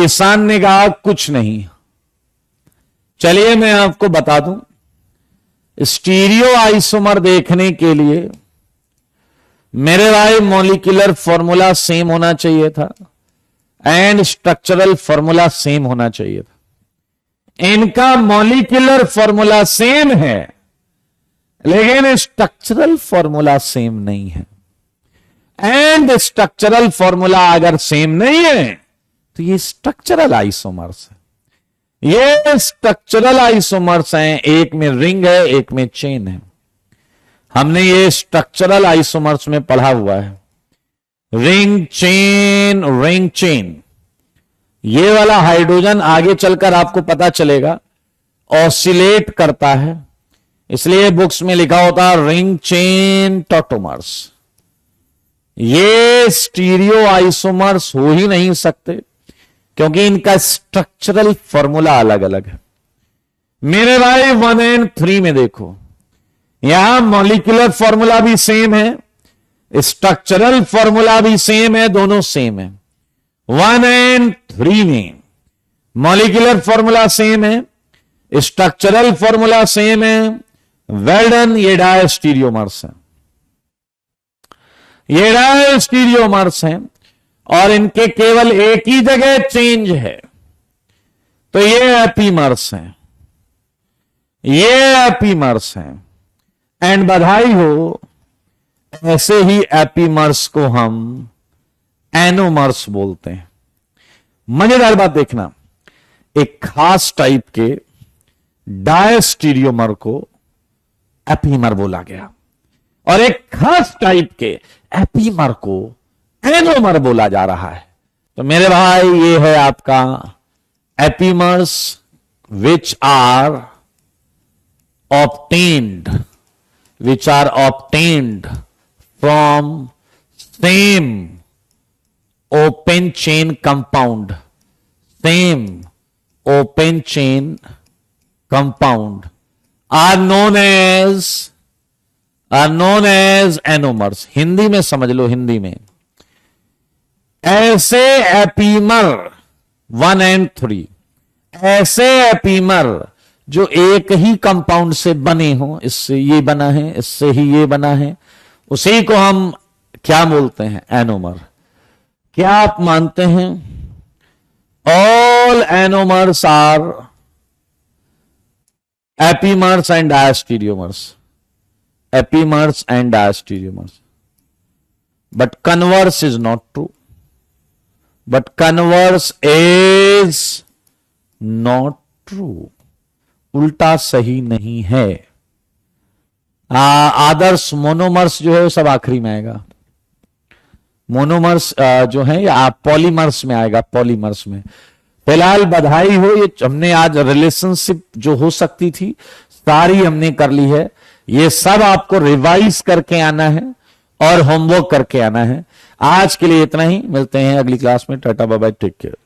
ईशान ने कहा कुछ नहीं। चलिए मैं आपको बता दूं, स्टीरियो आइसोमर देखने के लिए मेरे भाई मॉलिक्यूलर फॉर्मूला सेम होना चाहिए था एंड स्ट्रक्चरल फॉर्मूला सेम होना चाहिए था। इनका मॉलिक्यूलर फॉर्मूला सेम है लेकिन स्ट्रक्चरल फॉर्मूला सेम नहीं है। एंड स्ट्रक्चरल फॉर्मूला अगर सेम नहीं है तो ये स्ट्रक्चरल आइसोमर्स है। ये स्ट्रक्चरल आइसोमर्स हैं, एक में रिंग है एक में चेन है। हमने ये स्ट्रक्चरल आइसोमर्स में पढ़ा हुआ है, रिंग चेन रिंग चेन। ये वाला हाइड्रोजन आगे चलकर आपको पता चलेगा ऑसिलेट करता है, इसलिए बुक्स में लिखा होता है रिंग चेन टॉटोमर्स। ये स्टीरियो आइसोमर्स हो ही नहीं सकते क्योंकि इनका स्ट्रक्चरल फॉर्मूला अलग अलग है। मेरे भाई 1 एंड 3 में देखो, यहां मॉलिक्यूलर फॉर्मूला भी सेम है, स्ट्रक्चरल फॉर्मूला भी सेम है, दोनों सेम है। 1 एंड 3 में मॉलिक्यूलर फॉर्मूला सेम है, स्ट्रक्चरल फॉर्मूला सेम है। वेल डन, ये डायस्टीरियोमर्स है, ये डायस्टीरियोमर्स हैं और इनके केवल एक ही जगह चेंज है, तो ये एपीमर्स हैं, ये एपीमर्स हैं। एंड बधाई हो, ऐसे ही एपीमर्स को हम एनोमर्स बोलते हैं। मजेदार बात देखना, एक खास टाइप के डायस्टीरियोमर को एपीमर बोला गया और एक खास टाइप के एपीमर को एनोमर बोला जा रहा है। तो मेरे भाई ये है आपका epimers which are obtained from same open chain compound, same open chain compound are known as anomers. Hindi में समझ लो, हिंदी में ऐसे एपीमर 1 एंड 3, ऐसे एपीमर जो एक ही कंपाउंड से बने हो, इससे ये बना है इससे ही ये बना है, उसी को हम क्या बोलते हैं? एनोमर। क्या आप मानते हैं all anomers are epimers and diastereomers? Epimers and diastereomers, but converse is not true, but converse is not true. उल्टा सही नहीं है। आदर्श मोनोमर्स जो है वो सब आखिरी में आएगा। मोनोमर्स जो है या पॉलीमर्स में आएगा, पॉलीमर्स में। फिलहाल बधाई हो, ये हमने आज रिलेशनशिप जो हो सकती थी सारी हमने कर ली है। ये सब आपको रिवाइज करके आना है और होमवर्क करके आना है। आज के लिए इतना ही, मिलते हैं अगली क्लास में। Tata bye bye, take care.